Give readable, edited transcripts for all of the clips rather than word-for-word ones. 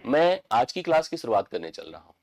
मैं आज की क्लास की शुरुआत करने चल रहा हूं।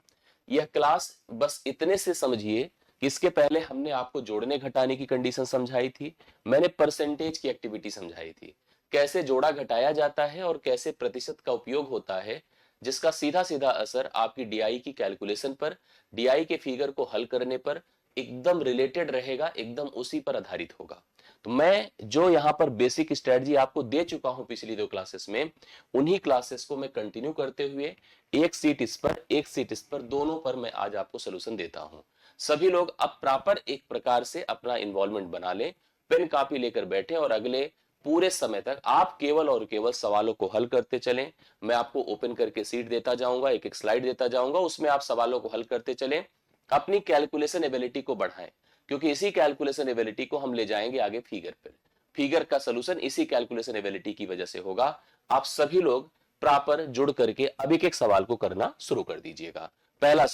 यह क्लास बस इतने से समझिए कि इसके पहले हमने आपको जोड़ने घटाने की कंडीशन समझाई थी, मैंने परसेंटेज की एक्टिविटी समझाई थी, कैसे जोड़ा घटाया जाता है और कैसे प्रतिशत का उपयोग होता है, जिसका सीधा सीधा असर आपकी डीआई की कैलकुलेशन पर, डीआई के फिगर को हल करने पर एकदम रिलेटेड रहेगा, एकदम उसी पर आधारित होगा। तो मैं जो यहाँ पर बेसिक स्ट्रेटजी आपको दे चुका हूं पिछली 2 क्लासेस में, उन्हीं क्लासेस को मैं कंटिन्यू करते हुए एक सीट इस पर एक सीट इस पर दोनों पर मैं आज आपको सोल्यूशन देता हूं। सभी लोग अब प्रॉपर एक प्रकार से अपना इन्वॉल्वमेंट बना लें, पेन कॉपी लेकर बैठे और अगले पूरे समय तक आप केवल और केवल सवालों को हल करते चलें। मैं आपको ओपन करके सीट देता जाऊंगा, एक एक स्लाइड देता जाऊंगा, उसमें आप सवालों को हल करते चलें, अपनी कैलकुलेशन एबिलिटी को बढ़ाएं, क्योंकि इसी कैलकुलेशन एबिलिटी को हम ले जाएंगे आगे फिगर पर। फिगर का सोल्यूशन इसी कैलकुलेशन एबिलिटी की वजह से होगा। आप सभी लोग प्रॉपर जुड़ करके अब एक एक सवाल को करना शुरू कर दीजिएगा। पहला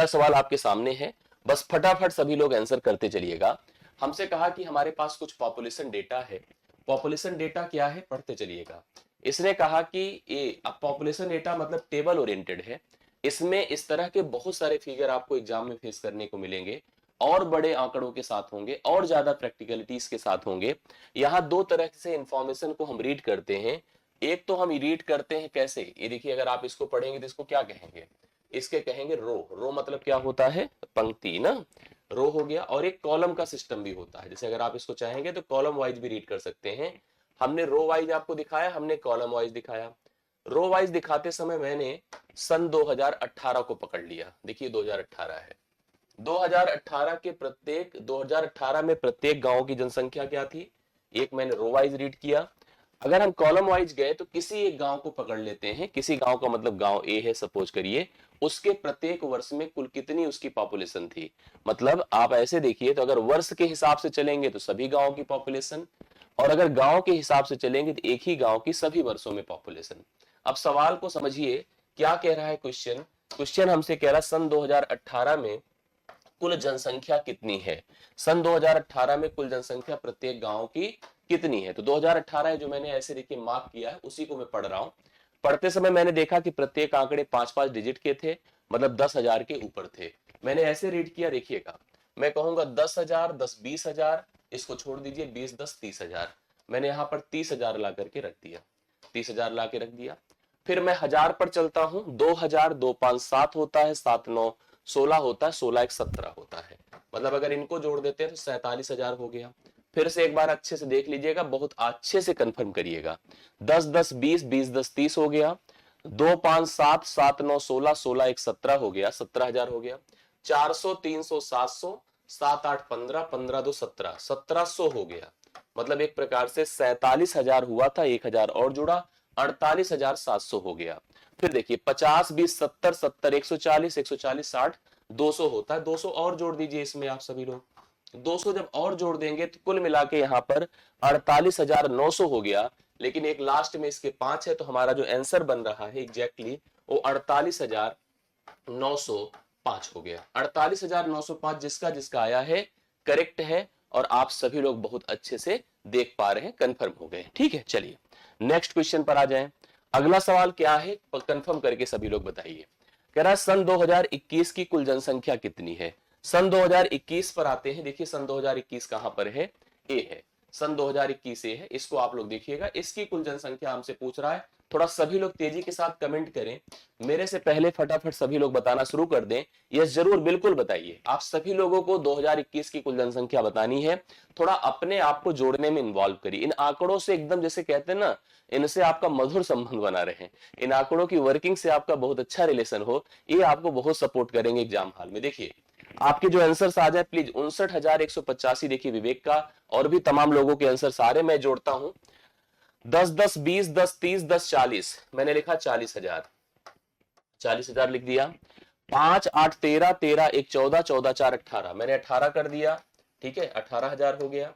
सवाल आपके सामने है, बस फटाफट सभी लोग आंसर करते चलिएगा। हमसे कहा कि हमारे पास कुछ पॉपुलेशन डेटा है। पॉपुलेशन डेटा क्या है, पढ़ते चलिएगा। इसने कहा कि ये पॉपुलेशन डेटा मतलब टेबल ओरिएंटेड है। इसमें इस तरह के बहुत सारे फिगर आपको एग्जाम में फेस करने को मिलेंगे, और बड़े आंकड़ों के साथ होंगे और ज्यादा प्रैक्टिकलिटीज के साथ होंगे। यहाँ दो तरह से इंफॉर्मेशन को हम रीड करते हैं। एक तो हम रीड करते हैं कैसे, ये देखिए, अगर आप इसको पढ़ेंगे तो इसको क्या कहेंगे, इसके कहेंगे रो। रो मतलब क्या होता है, पंक्ति ना, रो हो गया। और एक कॉलम का सिस्टम भी होता है, जैसे अगर आप इसको चाहेंगे तो कॉलम वाइज भी रीड कर सकते हैं। हमने रो वाइज आपको दिखाया, हमने कॉलम वाइज दिखाया। रो वाइज दिखाते समय मैंने सन 2018 को पकड़ लिया। देखिए 2018 है, 2018 में प्रत्येक गांव की जनसंख्या क्या थी, एक मैंने रो वाइज रीड किया। अगर हम कॉलम वाइज गए तो किसी एक गांव को पकड़ लेते हैं, किसी गांव का मतलब गांव ए है सपोज करिए, उसके प्रत्येक वर्ष में कुल कितनी उसकी पॉपुलेशन थी। मतलब आप ऐसे देखिए, तो अगर वर्ष के हिसाब से चलेंगे तो सभी गांव की पॉपुलेशन, और अगर गांव के हिसाब से चलेंगे तो एक ही गांव की सभी वर्षों में पॉपुलेशन। अब सवाल को समझिए, क्या कह रहा है क्वेश्चन। क्वेश्चन हमसे कह रहा है सन 2018 में कुल जनसंख्या कितनी है। सन 2018 में कुल जनसंख्या प्रत्येक गांव की कितनी है। तो 2018 है जो मैंने ऐसे देखिए मार्क किया है, उसी को मैं पढ़ रहा हूं। पढ़ते समय मैंने देखा कि प्रत्येक आंकड़े 5-5 डिजिट के थे, मतलब 10,000 के ऊपर थे। मैंने ऐसे रीड किया, देखिएगा, मैं कहूंगा 10,000, 10-20,000, इसको छोड़ दीजिए, 20-10-30,000। मैंने यहां पर 30,000 ला करके रख दिया, 30,000 ला के रख दिया। फिर मैं हजार पर चलता हूं, 2,000, 2-5-7 होता है, 7-9-16 होता है, 16-1-17 होता है। मतलब अगर इनको जोड़ देते हैं तो 47,000 हो गया। फिर से एक बार अच्छे से देख लीजिएगा, बहुत अच्छे से कंफर्म करिएगा। 10-10-20, 20-10-30 हो गया, 2-5-7, 7-9-16, 16-1-17 हो गया, 17,000 हो गया। 400, 300, 700, 7-8-15, 15-2-17, 1,700 हो गया। मतलब एक प्रकार से 47,000 हुआ था, 1,000 और जुड़ा, 48,700 हो गया। फिर देखिए 50-20-70, 70, 140, 140, 60, 200 होता है। 200 और जोड़ दीजिए इसमें आप सभी लोग। 200 जब और जोड़ देंगे तो कुल मिला के यहाँ पर 48,900 हो गया। लेकिन एक लास्ट में इसके 5 है, तो हमारा जो आंसर बन रहा है एग्जैक्टली वो 48,905 हो गया। 48,905 जिसका जिसका आया है करेक्ट है, और आप सभी लोग बहुत अच्छे से देख पा रहे हैं, कंफर्म हो गए। ठीक है, चलिए नेक्स्ट क्वेश्चन पर आ जाएं। अगला सवाल क्या है, कंफर्म करके सभी लोग बताइए। कह रहा है सन 2021 की कुल जनसंख्या कितनी है। सन 2021 पर आते हैं। देखिए सन 2021 कहां पर है, ए है। सन 2021 ए है, इसको आप लोग देखिएगा। इसकी कुल जनसंख्या हमसे पूछ रहा है। थोड़ा सभी लोग तेजी के साथ कमेंट करें, मेरे से पहले फटाफट सभी लोग बताना शुरू कर दें। यस जरूर, बिल्कुल बताइए। आप सभी लोगों को 2021 की कुल जनसंख्या बतानी है। थोड़ा अपने आप को जोड़ने में इन्वॉल्व करिए। इन आंकड़ों से एकदम जैसे कहते हैं ना, इनसे आपका मधुर संबंध बना रहे, इन आंकड़ों की वर्किंग से आपका बहुत अच्छा रिलेशन हो, ये आपको बहुत सपोर्ट करेंगे एग्जाम हॉल में। देखिए आपके जो आंसर्स आ जाए प्लीज, 59,185 देखिए विवेक का, और भी तमाम लोगों के आंसर सारे मैं जोड़ता हूं। 10-10, 20, 10, 30, 10, 40, मैंने लिखा 40,000, 40,000 लिख दिया। 5-8, 13, 13, 1, 14, 14, 4, 18, मैंने 18 कर दिया। ठीक है, 18,000 हो गया।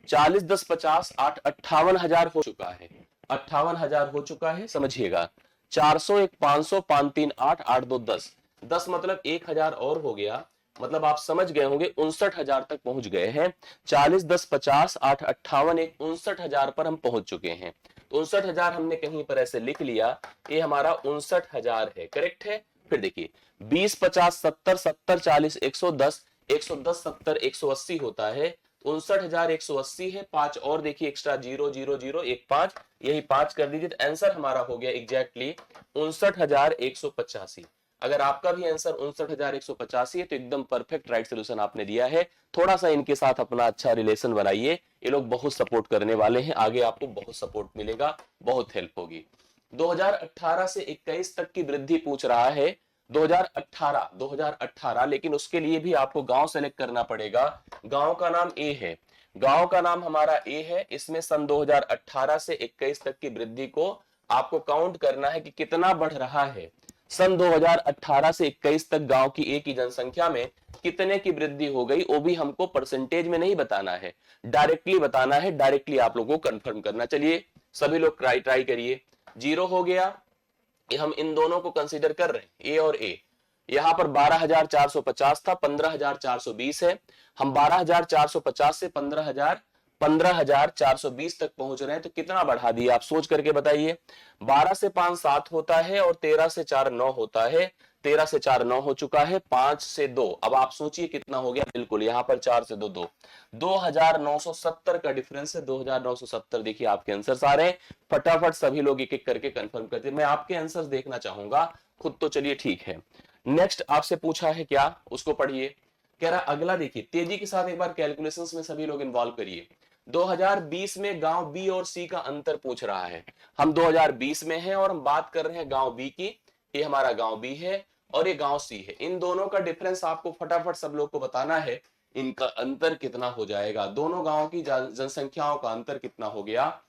40, 10, 50, 8, 58,000 हो चुका है। 58,000 हो चुका है, समझिएगा। 400, 1, 500, 5, 3, 8, 8, 2, 10, 10 मतलब 1,000 और हो गया। मतलब आप समझ गए होंगे 59,000 तक पहुंच गए हैं। 40, 10, 50, 8, 58, 1, 59,000 पर हम पहुंच चुके हैं। तो 59,000 हमने कहीं पर ऐसे लिख लिया, ये हमारा 59,000 है, करेक्ट है। फिर देखिए 20, 50, 70, 70, 40, 110, 110, 70, 180 होता है, 59,180 है। 5 और देखिए एक्स्ट्रा, 0 0 0 1 5, यही 5 कर दीजिए, तो आंसर हमारा हो गया एग्जैक्टली 59,185। अगर आपका भी आंसर 59,185 है तो एकदम परफेक्ट राइट सोल्यूशन आपने दिया है। थोड़ा सा इनके साथ अपना अच्छा रिलेशन बनाइए, ये लोग बहुत सपोर्ट करने वाले हैं, आगे आपको बहुत सपोर्ट मिलेगा, बहुत हेल्प होगी। 2018 से 21 तक की वृद्धि पूछ रहा है, 2018, लेकिन उसके लिए भी आपको गांव सेलेक्ट करना पड़ेगा। गांव का नाम ए है, गांव का नाम हमारा ए है। इसमें सन 2018 से 21 तक की वृद्धि को आपको काउंट करना है कि कितना बढ़ रहा है। सन 2018 से 21 तक गांव की ए की जनसंख्या में कितने की वृद्धि हो गई, वो भी हमको परसेंटेज में नहीं बताना है, डायरेक्टली बताना है, डायरेक्टली आप लोगों को कंफर्म करना। चलिए सभी लोग ट्राई करिए। 0 हो गया, ये हम इन दोनों को कंसीडर कर रहे हैं, ए और ए। यहां पर 12,450 था, 15,420 है। हम 12,450 से 15,420 तक पहुंच रहे हैं, तो कितना बढ़ा दिया आप सोच करके बताइए। 12 से 5 7 होता है और 13 से 4 9 होता है। 13 से 4 9 हो चुका है, 5 से 2, अब आप सोचिए कितना हो गया। बिल्कुल यहां पर 4 से 2 2, 2,970 का डिफरेंस है। 2,970 देखिए आपके आंसर्स आ रहे हैं। फटाफट सभी लोग एक एक करके कंफर्म करते हैं, मैं आपके आंसर्स देखना चाहूंगा खुद तो। चलिए ठीक है, नेक्स्ट आपसे पूछा है क्या, उसको पढ़िए। कह रहा अगला देखिए, तेजी के साथ एक बार कैलकुलेशंस में सभी लोग इन्वॉल्व करिए। 2020 में गांव बी और सी का अंतर पूछ रहा है। हम 2020 में हैं और हम बात कर रहे हैं गांव बी की। ये हमारा गांव बी है और ये गांव सी है। इन दोनों का डिफरेंस आपको फटाफट सब लोग को बताना है, इनका अंतर कितना हो जाएगा। दोनों गांव की जनसंख्याओं का अंतर कितना हो गया,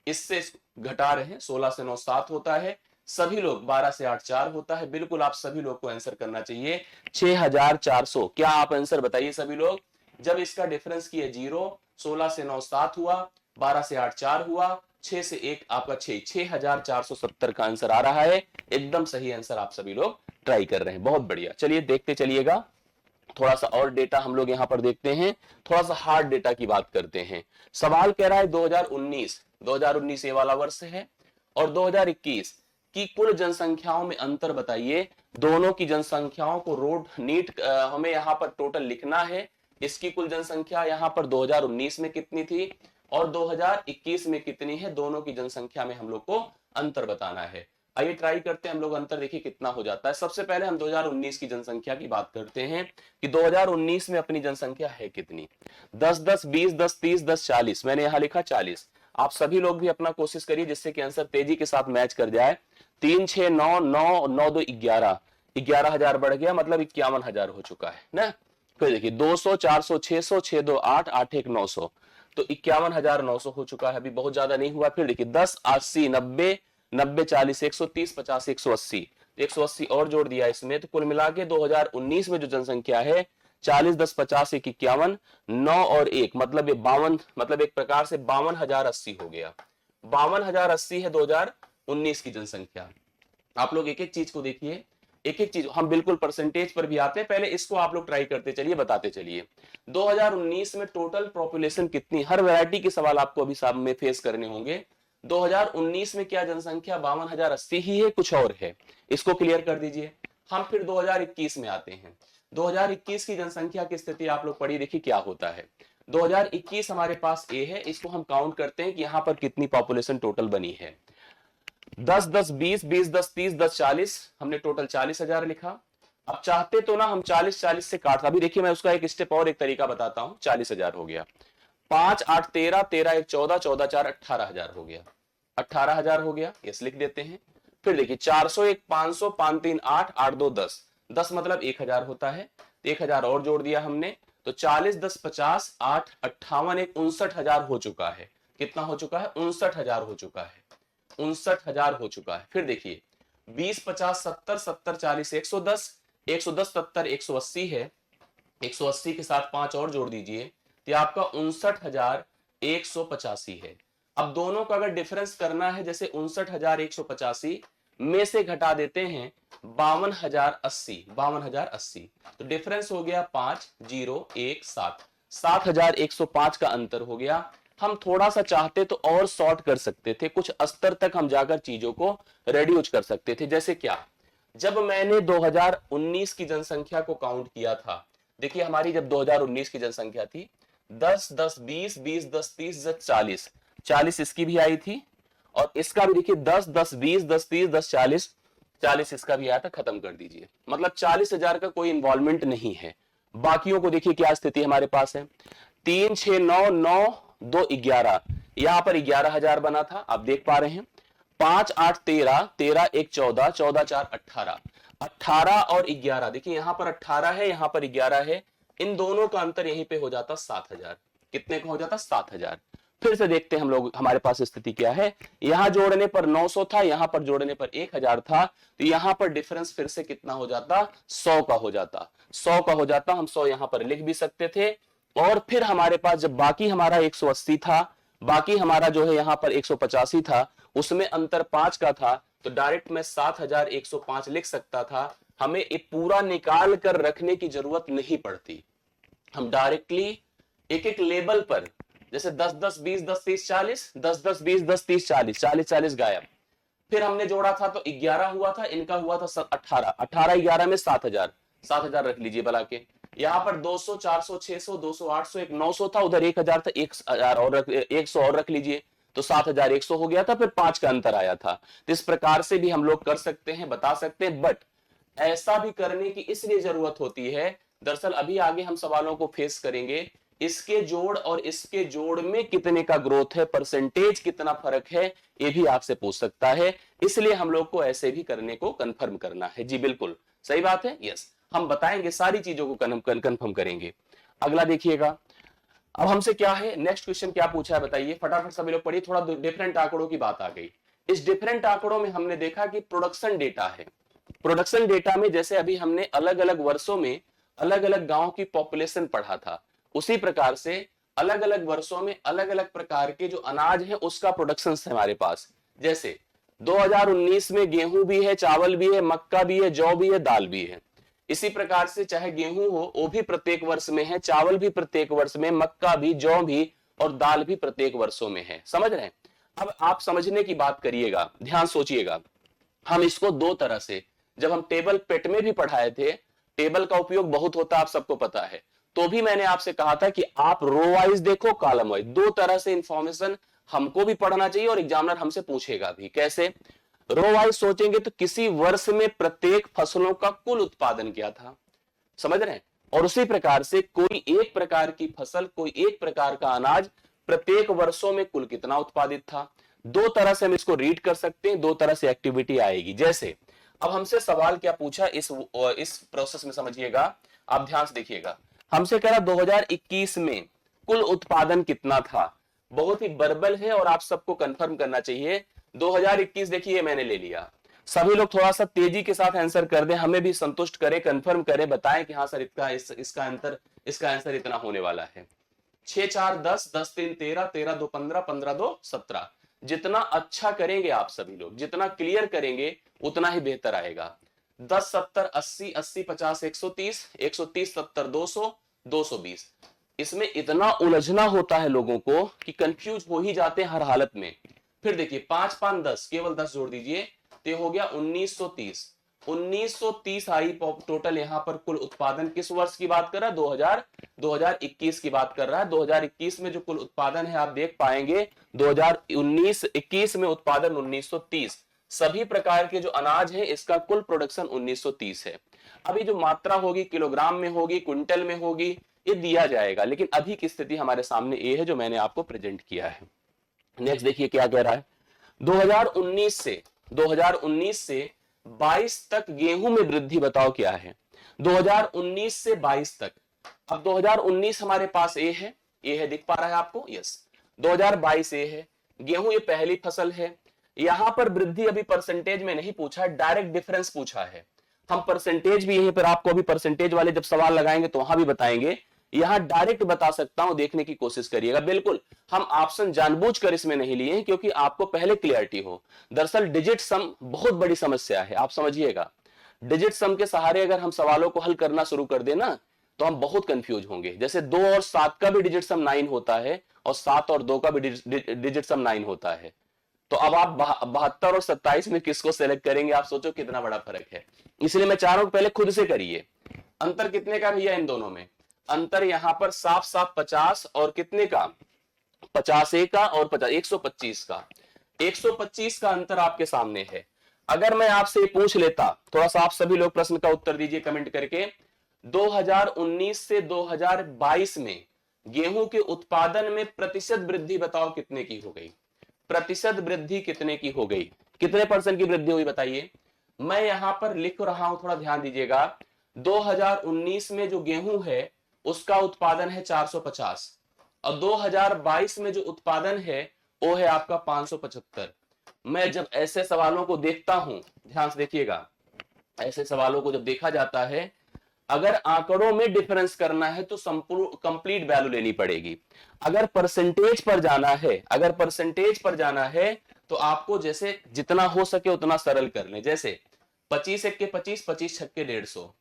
इससे घटा रहे हैं। 16 से 9 7 होता है, सभी लोग 12 से 8 4 होता है। बिल्कुल आप सभी लोग को आंसर करना चाहिए 6,400। क्या आप आंसर बताइए सभी लोग। जब इसका डिफरेंस किए 0, 16 से 9 7 हुआ, 12 से 8 4 हुआ, 6 से 1 आपका 6, 6,470 का आंसर आ रहा है। एकदम सही आंसर आप सभी लोग ट्राई कर रहे हैं, बहुत बढ़िया। चलिए देखते चलिएगा, थोड़ा सा और डेटा हम लोग यहां पर देखते हैं, थोड़ा सा हार्ड डेटा की बात करते हैं। सवाल कह रहा है 2019 ये वाला वर्ष है, और 2021 की कुल जनसंख्याओं में अंतर बताइए। दोनों की जनसंख्याओं को रोड नीट हमें यहां पर टोटल लिखना है। इसकी कुल जनसंख्या यहां पर 2019 में कितनी थी और 2021 में कितनी है, दोनों की जनसंख्या में हम लोग को अंतर बताना है। आइए ट्राई करते हैं हम लोग, अंतर देखिए कितना हो जाता है। सबसे पहले हम 2019 की जनसंख्या की बात करते हैं कि 2019 में अपनी जनसंख्या है कितनी। 10 10 20 10 30 10 40, मैंने यहां लिखा 40। आप सभी लोग भी अपना कोशिश करिए जिससे कि आंसर तेजी के साथ मैच कर जाए। 3 6 9 9 9 2 11, 11,000 बढ़ गया, मतलब 51,000 हो चुका है ना। फिर देखिए 200 400 600 6 2 8 8 1 900, तो 51,900 हो चुका है, अभी बहुत ज्यादा नहीं हुआ। फिर देखिए 10 80 90 90 40 130 50 180, 180 और जोड़ दिया इसमें, तो कुल मिला के 2019 में जो जनसंख्या है 40 10 50 1 51, 9 और 1 मतलब ये 52, मतलब एक प्रकार से 52,080 हो गया। 52,080 है 2019 की जनसंख्या। आप लोग एक एक चीज को देखिए, एक एक चीज हम बिल्कुल परसेंटेज पर भी आते हैं, पहले इसको आप लोग ट्राई करते चलिए, बताते चलिए। 2019 में टोटल पॉपुलेशन कितनी, हर वैरायटी के सवाल आपको अभी सामने फेस करने होंगे। 2019 में क्या जनसंख्या 52,080 ही है, कुछ और है, इसको क्लियर कर दीजिए। हम फिर 2021 में आते हैं। 2021 की जनसंख्या की स्थिति आप लोग पढ़ी देखिए क्या होता है। 2021 हमारे पास ए है, इसको हम काउंट करते हैं कि यहां पर कितनी पॉपुलेशन टोटल बनी है। 10 10 20 20 10 30 10 40, हमने टोटल 40,000 लिखा। अब चाहते तो ना हम 40 40 से काट, अभी देखिए मैं उसका एक स्टेप और एक तरीका बताता हूं। 40,000 हो गया, 5 8 13 13 1 14 14 4 18,000 हो गया, 18,000 हो गया, यस लिख देते हैं। फिर देखिए 400 1 500 5 3 8 8 2 10, 10 मतलब 1,000 होता है, 1,000 और जोड़ दिया हमने, तो 40 10 50 8 58 1 59,000 हो चुका है। कितना हो चुका है, 59,000 हो चुका है, 59,000 हो चुका है। फिर देखिए 20 50 70 70 40 110, 110 70 180 है, 180 के साथ 5 और जोड़ दीजिए, तो आपका 59,185 है। अब दोनों का अगर डिफरेंस करना है, जैसे 59,185 में से घटा देते हैं 52,080, 52,080, तो डिफरेंस हो गया 5 0 1 7, 7,105 का अंतर हो गया। हम थोड़ा सा चाहते तो और सॉर्ट कर सकते थे, कुछ स्तर तक हम जाकर चीजों को रिड्यूस कर सकते थे। जैसे क्या, जब मैंने 2019 की जनसंख्या को काउंट किया था, देखिए हमारी जब 2019 की जनसंख्या थी 10 10 20 20 10 30 10 40, 40 इसकी भी आई थी, और इसका भी देखिए 10 10 20 10 30 10 40, 40 इसका भी आया था, खत्म कर दीजिए। मतलब 40,000 का कोई इन्वॉल्वमेंट नहीं है। बाकियों को देखिए क्या स्थिति हमारे पास है, 3 6 9 9 2 11, यहां पर 11,000 बना था, आप देख पा रहे हैं। 5 8 13, 13 1 14, 14 4 18, 18 और 11, देखिए यहां पर 18 है, यहां पर 11 है, इन दोनों का अंतर यहीं पे हो जाता 7,000। कितने का हो जाता? 7,000। फिर से देखते हैं हम लोग, हमारे पास स्थिति क्या है, यहां जोड़ने पर 900 था, यहां पर जोड़ने पर 1,000 था, तो यहां पर डिफरेंस फिर से कितना हो जाता? 100 का हो जाता, 100 का हो जाता। हम 100 यहां पर लिख भी सकते थे। और फिर हमारे पास जब बाकी हमारा 180 था, बाकी हमारा जो है यहां पर 185 था, उसमें अंतर 5 का था, तो डायरेक्ट में 7,105 लिख सकता था। हमें ये पूरा निकाल कर रखने की जरूरत नहीं पड़ती, हम डायरेक्टली एक एक लेबल पर, जैसे 10 10 20 10 30 40, 10 10 20 10 30 40, 40 40 गायब। फिर हमने जोड़ा था तो 11 हुआ था, इनका हुआ था 18, 18 11 में 7,000, 7,000 रख लीजिए बला के। यहां पर 200 400 600 200 800 एक 900 था, उधर 1,000 था, 1,000 और 100 और रख लीजिए, तो 7,100 हो गया था, फिर 5 का अंतर आया था। तो इस प्रकार से भी हम लोग कर सकते हैं, बता सकते हैं, बट ऐसा भी करने की इसलिए जरूरत होती है, दरअसल अभी आगे हम सवालों को फेस करेंगे, इसके जोड़ और इसके जोड़ में कितने का ग्रोथ है, परसेंटेज कितना फर्क है, ये भी आपसे पूछ सकता है। इसलिए हम लोग को ऐसे भी करने को कंफर्म करना है। जी बिल्कुल सही बात है, यस, हम बताएंगे, सारी चीजों को कंफर्म करेंगे। अगला देखिएगा, अब हमसे क्या है, नेक्स्ट क्वेश्चन क्या पूछा है बताइए, फटाफट सभी लोग पढ़िए, थोड़ा डिफरेंट आंकड़ों की बात आ गई। इस डिफरेंट आंकड़ों में हमने देखा कि प्रोडक्शन डेटा है। प्रोडक्शन डेटा में जैसे अभी हमने अलग अलग वर्षों में अलग अलग गांव की पॉपुलेशन पढ़ा था, उसी प्रकार से अलग अलग वर्षों में अलग अलग प्रकार के जो अनाज है उसका प्रोडक्शन है हमारे पास। जैसे 2019 में गेहूं भी है, चावल भी है, मक्का भी है, जौ भी है, दाल भी है। इसी प्रकार से चाहे गेहूं हो वो भी प्रत्येक वर्ष में है, चावल भी प्रत्येक वर्ष में, मक्का भी, जौ भी और दाल भी प्रत्येक वर्षों में है। समझ रहे हैं? अब आप समझने की बात करिएगा, ध्यान सोचिएगा। हम इसको दो तरह से, जब हम टेबल पेट में भी पढ़ाए थे, टेबल का उपयोग बहुत होता है, आप सबको पता है, तो भी मैंने आपसे कहा था कि आप रो वाइज देखो, कॉलम वाइज, दो तरह से इंफॉर्मेशन हमको भी पढ़ना चाहिए और एग्जामिनर हमसे पूछेगा भी। कैसे? रो वाइज सोचेंगे तो किसी वर्ष में प्रत्येक फसलों का कुल उत्पादन क्या था, समझ रहे हैं, और उसी प्रकार से कोई एक प्रकार की फसल, कोई एक प्रकार का अनाज प्रत्येक वर्षों में कुल कितना उत्पादित था। दो तरह से हम इसको रीड कर सकते हैं, दो तरह से एक्टिविटी आएगी। जैसे अब हमसे सवाल क्या पूछा इस प्रोसेस में, समझिएगा, आप ध्यान से देखिएगा। हमसे कह रहा 2021 में कुल उत्पादन कितना था, बहुत ही बर्बल है और आप सबको कंफर्म करना चाहिए। 2021 देखिए मैंने ले लिया, सभी लोग थोड़ा सा तेजी के साथ आंसर कर दें, हमें भी संतुष्ट करें, कंफर्म करें, बताएं कि हाँ सर इसका आंसर इतना होने वाला है। 6 4 10, 10 3 13, 13 2 15, 15 2 17। जितना अच्छा करेंगे आप सभी लोग, जितना क्लियर करेंगे उतना ही बेहतर आएगा। 10 70 80, 80 50 130, 130 70 200, 220। इसमें इतना उलझना होता है लोगों को कि कंफ्यूज हो ही जाते हैं हर हालत में। फिर देखिए 5 5 10, केवल 10 जोड़ दीजिए, तो हो गया 1930। 1930 आई टोटल। यहां पर कुल उत्पादन किस वर्ष की बात कर रहा है? 2021 की बात कर रहा है। 2021 में जो कुल उत्पादन है आप देख पाएंगे 2019-21 में उत्पादन 1930। सभी प्रकार के जो अनाज है इसका कुल प्रोडक्शन 1930 है। अभी जो मात्रा होगी किलोग्राम में होगी, क्विंटल में होगी, ये दिया जाएगा, लेकिन अभी की स्थिति हमारे सामने ये है जो मैंने आपको प्रेजेंट किया है। नेक्स्ट देखिए क्या कह रहा है, 2019 से 22 तक गेहूं में वृद्धि बताओ क्या है। 2019 से 22 तक, अब 2019 हमारे पास ए है, दिख पा रहा है आपको? यस। 2022 ए है, गेहूं ये पहली फसल है। यहां पर वृद्धि अभी परसेंटेज में नहीं पूछा, डायरेक्ट डिफरेंस पूछा है। हम परसेंटेज भी यहीं पर आपको अभी परसेंटेज वाले जब सवाल लगाएंगे तो वहां भी बताएंगे, यहां डायरेक्ट बता सकता हूं, देखने की कोशिश करिएगा। बिल्कुल हम ऑप्शन जानबूझकर इसमें नहीं लिए क्योंकि आपको पहले क्लियरिटी हो। दरअसल डिजिट सम बहुत बड़ी समस्या है, आप समझिएगा। डिजिट सम के सहारे अगर हम सवालों को हल करना शुरू कर देना तो हम बहुत कंफ्यूज होंगे। जैसे 2 और 7 का भी डिजिट सम 9 होता है और 7 और 2 का भी डिजिट सम 9 होता है। तो अब आप 72 और 27 में किसको सेलेक्ट करेंगे? आप सोचो कितना बड़ा फर्क है। इसलिए मैं चाह रहा हूं पहले खुद से करिए। अंतर कितने का भैया इन दोनों में? अंतर यहां पर साफ साफ 50 और कितने का? 50 का और 50 125 का। 125 का अंतर आपके सामने है। अगर मैं आपसे पूछ लेता, थोड़ा सा आप सभी लोग प्रश्न का उत्तर दीजिए कमेंट करके, 2019 से 2022 में गेहूं के उत्पादन में प्रतिशत वृद्धि बताओ कितने की हो गई? प्रतिशत वृद्धि कितने की हो गई? कितने परसेंट की वृद्धि हुई बताइए? मैं यहां पर लिख रहा हूं, थोड़ा ध्यान दीजिएगा। 2019 में जो गेहूं है उसका उत्पादन है 450 और 2022 में जो उत्पादन है वो है आपका 575। मैं जब ऐसे सवालों को देखता हूं, ध्यान से देखिएगा, ऐसे सवालों को जब देखा जाता है, अगर आंकड़ों में डिफरेंस करना है तो संपूर्ण कंप्लीट वैल्यू लेनी पड़ेगी। अगर परसेंटेज पर जाना है, अगर परसेंटेज पर जाना है तो आपको जैसे जितना हो सके उतना सरल कर लें। जैसे 25 एक के 25, 25 छक्के 150,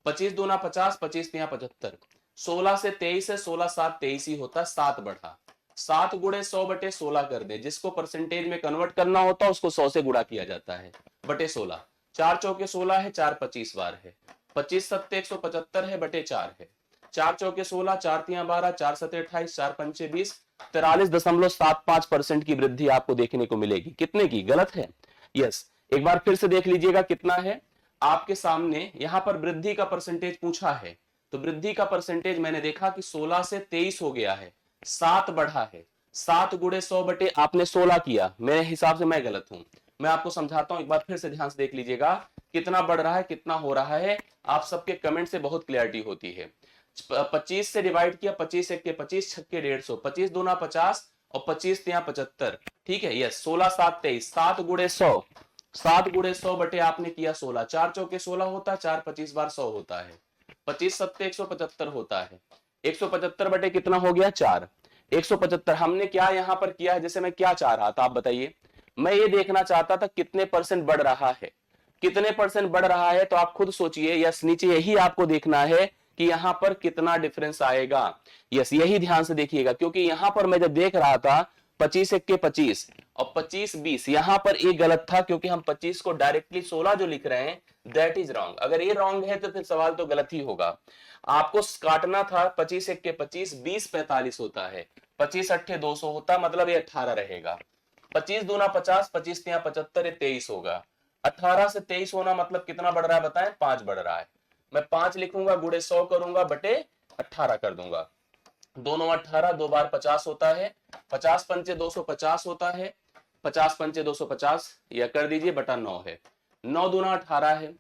25 दूना 50, 25 तिया 75, 16 से 23 है, 16 7 23 ही होता है, 7 बढ़ा, 7 गुणे 100 बटे 16 कर दे। जिसको परसेंटेज में कन्वर्ट करना होता है उसको 100 से गुणा किया जाता है, बटे 16। 4 चौके 16 है, 4 25 बार है, 25 सत्ते 175 है, बटे 4 है, 4 चौके 16, 4 तिया 12, 4 सत्ते 28, 4 पंचे 20, 43.75% की वृद्धि आपको देखने को मिलेगी। कितने की? गलत है। यस, एक बार फिर से देख लीजिएगा कितना है आपके सामने। यहां पर वृद्धि का परसेंटेज पूछा है, तो वृद्धि का परसेंटेज मैंने देखा कि 16 से 23 हो गया है, 7 बढ़ा है, 7 गुणे 100 बटे आपने 16 किया। मेरे हिसाब से मैं गलत हूं, मैं आपको समझाता हूं, एक बार फिर से ध्यान से देख लीजिएगा कितना बढ़ रहा है, कितना हो रहा है। आप सबके कमेंट से बहुत क्लियरिटी होती है। 25 से डिवाइड किया, 25 एक के 25, छक्के 150, 25 दूना 50 और 25 तिया 75, ठीक है। यस, 16 7 23, 7 गुणे 100, 7 गुणे 100 बटे आपने किया 16, 4 चौके 16 होता है, 4 25 बार 100 होता है, 25 सत्ते 175 होता है, 175 बटे कितना हो गया? 4। 175 हमने क्या यहां पर किया है? जैसे मैं क्या चाह रहा था आप बताइए, मैं ये देखना चाहता था कितने परसेंट बढ़ रहा है, कितने परसेंट बढ़ रहा है। तो आप खुद सोचिए, यस, नीचे यही आपको देखना है कि यहां पर कितना डिफरेंस आएगा। यस, यही ध्यान से देखिएगा, क्योंकि यहां पर मैं जब देख रहा था 25 एक के 25 और 25 20, यहां पर एक गलत था, क्योंकि हम 25 को डायरेक्टली 16 जो लिख रहे हैं, दैट इज रॉन्ग। अगर ये रॉन्ग है तो फिर सवाल तो गलत ही होगा। आपको काटना था 25 एक के 25, 20 45 होता है, 25 अट्ठे 200 होता, मतलब ये 18 रहेगा। 25 दूना 50, 25 तिया 75, ये 23 होगा। 18 से 23 होना मतलब कितना बढ़ रहा है बताएं? 5 बढ़ रहा है। मैं 5 लिखूंगा, गुणे 100 करूंगा, बटे 18 कर दूंगा। दोनों 18, 2 बार 50 होता है, 50 पंचे 250 होता है, 50 पंचे 250 यह कर दीजिए, बटा 9 है, 9 दूना 18 है,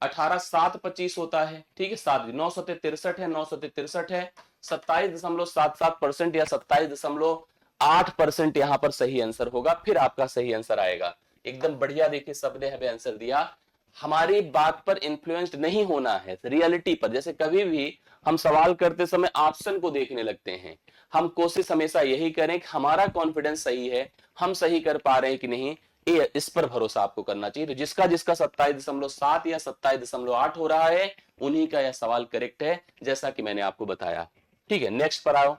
18 7 25 होता है, ठीक है, 7 9 सत्ते 63 है, 9 सत्ते 63 है, 27.77% या 27.8% यहां पर सही आंसर होगा। फिर आपका सही आंसर आएगा एकदम बढ़िया। देखिए सबने हमें आंसर दिया। हमारी बात पर इन्फ्लुएंस्ड नहीं होना है, रियलिटी पर। जैसे कभी भी हम सवाल करते समय ऑप्शन को देखने लगते हैं, हम कोशिश हमेशा यही करें कि हमारा कॉन्फिडेंस सही है, हम सही कर पा रहे हैं कि नहीं, ये इस पर भरोसा आपको करना चाहिए। तो जिसका जिसका 27.7 या 27.8 हो रहा है, उन्हीं का यह सवाल करेक्ट है, जैसा कि मैंने आपको बताया। ठीक है, नेक्स्ट पर आओ।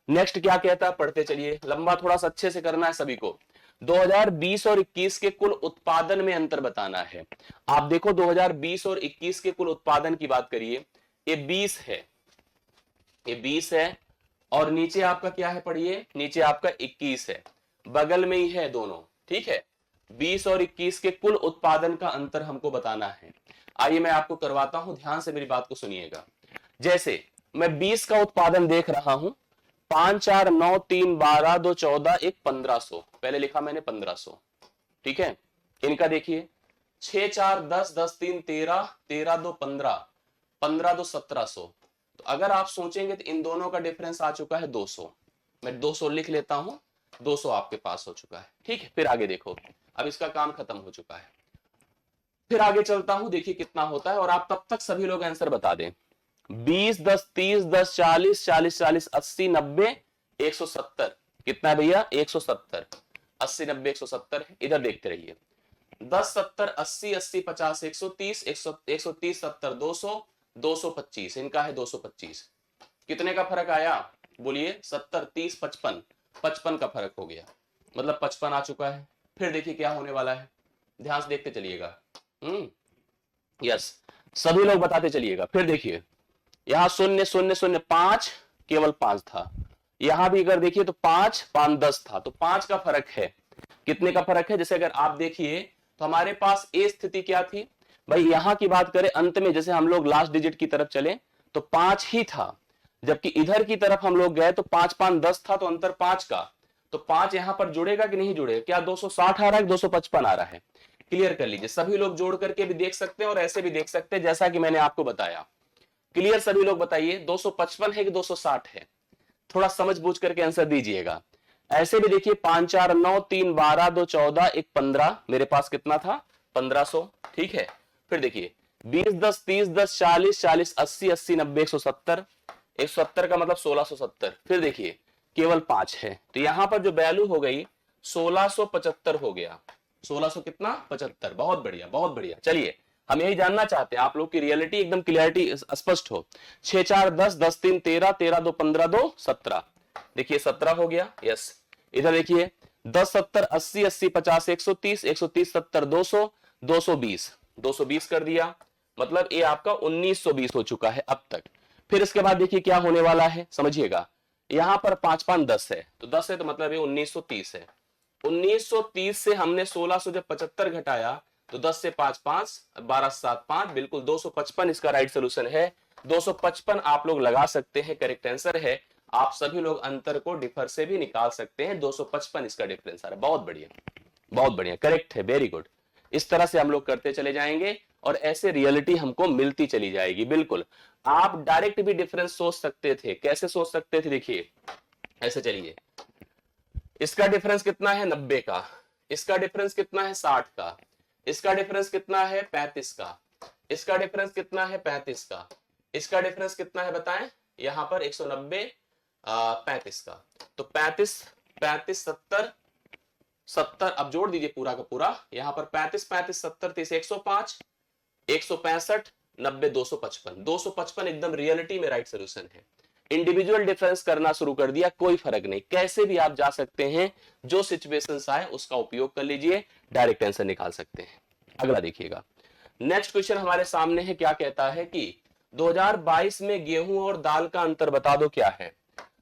नेक्स्ट क्या कहता है, पढ़ते चलिए, लंबा थोड़ा सा अच्छे से करना है सभी को। 2020 और 21 के कुल उत्पादन में अंतर बताना है। आप देखो 2020 और 21 के कुल उत्पादन की बात करिए, ये 20 है, ये 20 है, और नीचे आपका क्या है पढ़िए, नीचे आपका 21 है, बगल में ही है दोनों, ठीक है। 20 और 21 के कुल उत्पादन का अंतर हमको बताना है। आइए मैं आपको करवाता हूं, ध्यान से मेरी बात को सुनिएगा। जैसे मैं 20 का उत्पादन देख रहा हूं, 5 4 9 3 12 2 14 1 1500, पहले लिखा मैंने 1500, ठीक है। इनका देखिए 6 4 10 10 3 13 13 2 15 15 2 1700। तो अगर आप सोचेंगे तो इन दोनों का डिफरेंस आ चुका है 200। मैं 200 लिख लेता हूं, 200 आपके पास हो चुका है, ठीक है। फिर आगे देखो, अब इसका काम खत्म हो चुका है। फिर आगे चलता हूं, देखिए कितना होता है, और आप तब तक सभी लोग आंसर बता दें। 20 10 30 10 40 40 40 80 90 170, कितना है भैया? 170, 80 90 170 है। इधर देखते रहिए, 10 70 80 80 50 130 130 70 200 225, इनका है 225। कितने का फर्क आया बोलिए? 70, 30, 55, 55 का फर्क हो गया, मतलब 55 आ चुका है। फिर देखिए क्या होने वाला है, ध्यान से देखते चलिएगा। यस, सभी लोग बताते चलिएगा। फिर देखिए यहां 0 0 0 5, केवल 5 था। यहां भी अगर देखिए तो 5 5 10 था, तो 5 का फर्क है। कितने का फर्क है? जैसे अगर आप देखिए तो हमारे पास ए स्थिति क्या थी भाई, यहां की बात करें अंत में, जैसे हम लोग लास्ट डिजिट की तरफ चले तो 5 ही था, जबकि इधर की तरफ हम लोग गए तो 5 5 10 था, तो अंतर 5 का। तो 5 यहां पर जुड़ेगा कि नहीं जुड़ेगा? क्या 260 आ रहा है, 255 आ रहा है? क्लियर कर लीजिए, सभी लोग जोड़ करके भी देख सकते हैं और ऐसे भी देख सकते हैं, जैसा कि मैंने आपको बताया। क्लियर? सभी लोग बताइए 255 है कि 260 है? थोड़ा समझ बूझ करके आंसर दीजिएगा। ऐसे भी देखिए 5 4 9 3 12 2 14 1 15, मेरे पास कितना था? 1500। ठीक है, फिर देखिए 20 10 30 10 40 40 80 80 90 170, 170 का मतलब 1670। फिर देखिए केवल 5 है, तो यहां पर जो वैल्यू हो गई 1675 हो गया। 1600 कितना? 75। बहुत बढ़िया, बहुत बढ़िया। चलिए हम यही जानना चाहते हैं, आप लोग की रियलिटी एकदम क्लियरिटी स्पष्ट हो। 6 4 10 10 3 13 13 2 15 2 17, देखिए 17 हो गया। यस, इधर देखिए 10 70 80 80 50 130 130 70 200 220, 220 कर दिया, मतलब ये आपका 1920 हो चुका है अब तक। फिर इसके बाद देखिए क्या होने वाला है, समझिएगा। यहां पर 5 5 10 है, तो 10 है तो मतलब ये 1930 है। 1930 से हमने 1600 जब 75 घटाया तो 10 से 5 5 12 7 5, बिल्कुल 255 इसका राइट सोल्यूशन है। 255 आप लोग लगा सकते हैं, करेक्ट आंसर है। आप सभी लोग अंतर को डिफर से भी निकाल सकते हैं, 255 इसका डिफरेंस आ रहा है। बहुत बढ़िया, बहुत बढ़िया, करेक्ट है, वेरी गुड। इस तरह से हम लोग करते चले जाएंगे और ऐसे रियलिटी हमको मिलती चली जाएगी। बिल्कुल, आप डायरेक्ट भी डिफरेंस सोच सकते थे। कैसे सोच सकते थे? देखिए ऐसे, चलिए इसका डिफरेंस कितना है? 90 का। इसका डिफरेंस कितना है? 60 का। इसका डिफरेंस कितना है? 35 का। इसका डिफरेंस कितना है? 35 का। इसका डिफरेंस कितना है बताएं? यहां पर 190 35 का, तो 35 35 70 70, अब जोड़ दीजिए पूरा का पूरा। यहां पर 35 35 70 30 105 165 90 255, 255 एकदम रियलिटी में राइट सोल्यूशन है। इंडिविजुअल डिफरेंस करना शुरू कर दिया, कोई फर्क नहीं, कैसे भी आप जा सकते हैं, जो सिचुएशन आए उसका उपयोग कर लीजिए, डायरेक्ट आंसर निकाल सकते हैं। अगला देखिएगा, नेक्स्ट क्वेश्चन हमारे सामने है। क्या कहता है कि 2022 में गेहूं और दाल का अंतर बता दो क्या है?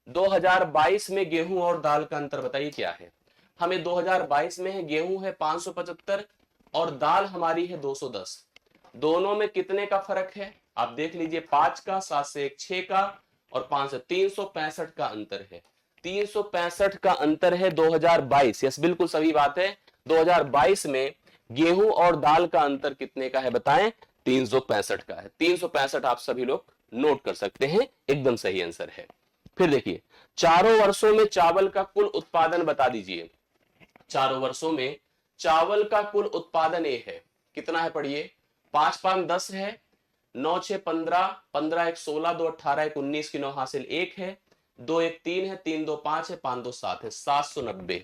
2022 में गेहूं और दाल का अंतर बताइए क्या है? हमें 2022 में है गेहूं है 575 और दाल हमारी है 210। दोनों में कितने का फर्क है आप देख लीजिए, 5 का, 7 से 1 6 का, और 5 से 365 का अंतर है। 365 का अंतर है 2022। यस, बिल्कुल सही बात है। 2022 में गेहूं और दाल का अंतर कितने का है बताएं? 365 का है। 365 आप सभी लोग नोट कर सकते हैं, एकदम सही आंसर है। फिर देखिए, चारों वर्षों में चावल का कुल उत्पादन बता दीजिए। चारों वर्षों में चावल का कुल उत्पादन ये है, कितना है पढ़िए? 5 5 10 है, 9 6 15, 15 1 16, 2 18 1 19 की 9 हासिल 1 है, 2 1 3 है, 3 2 5 है, 5 2 7 है, 790।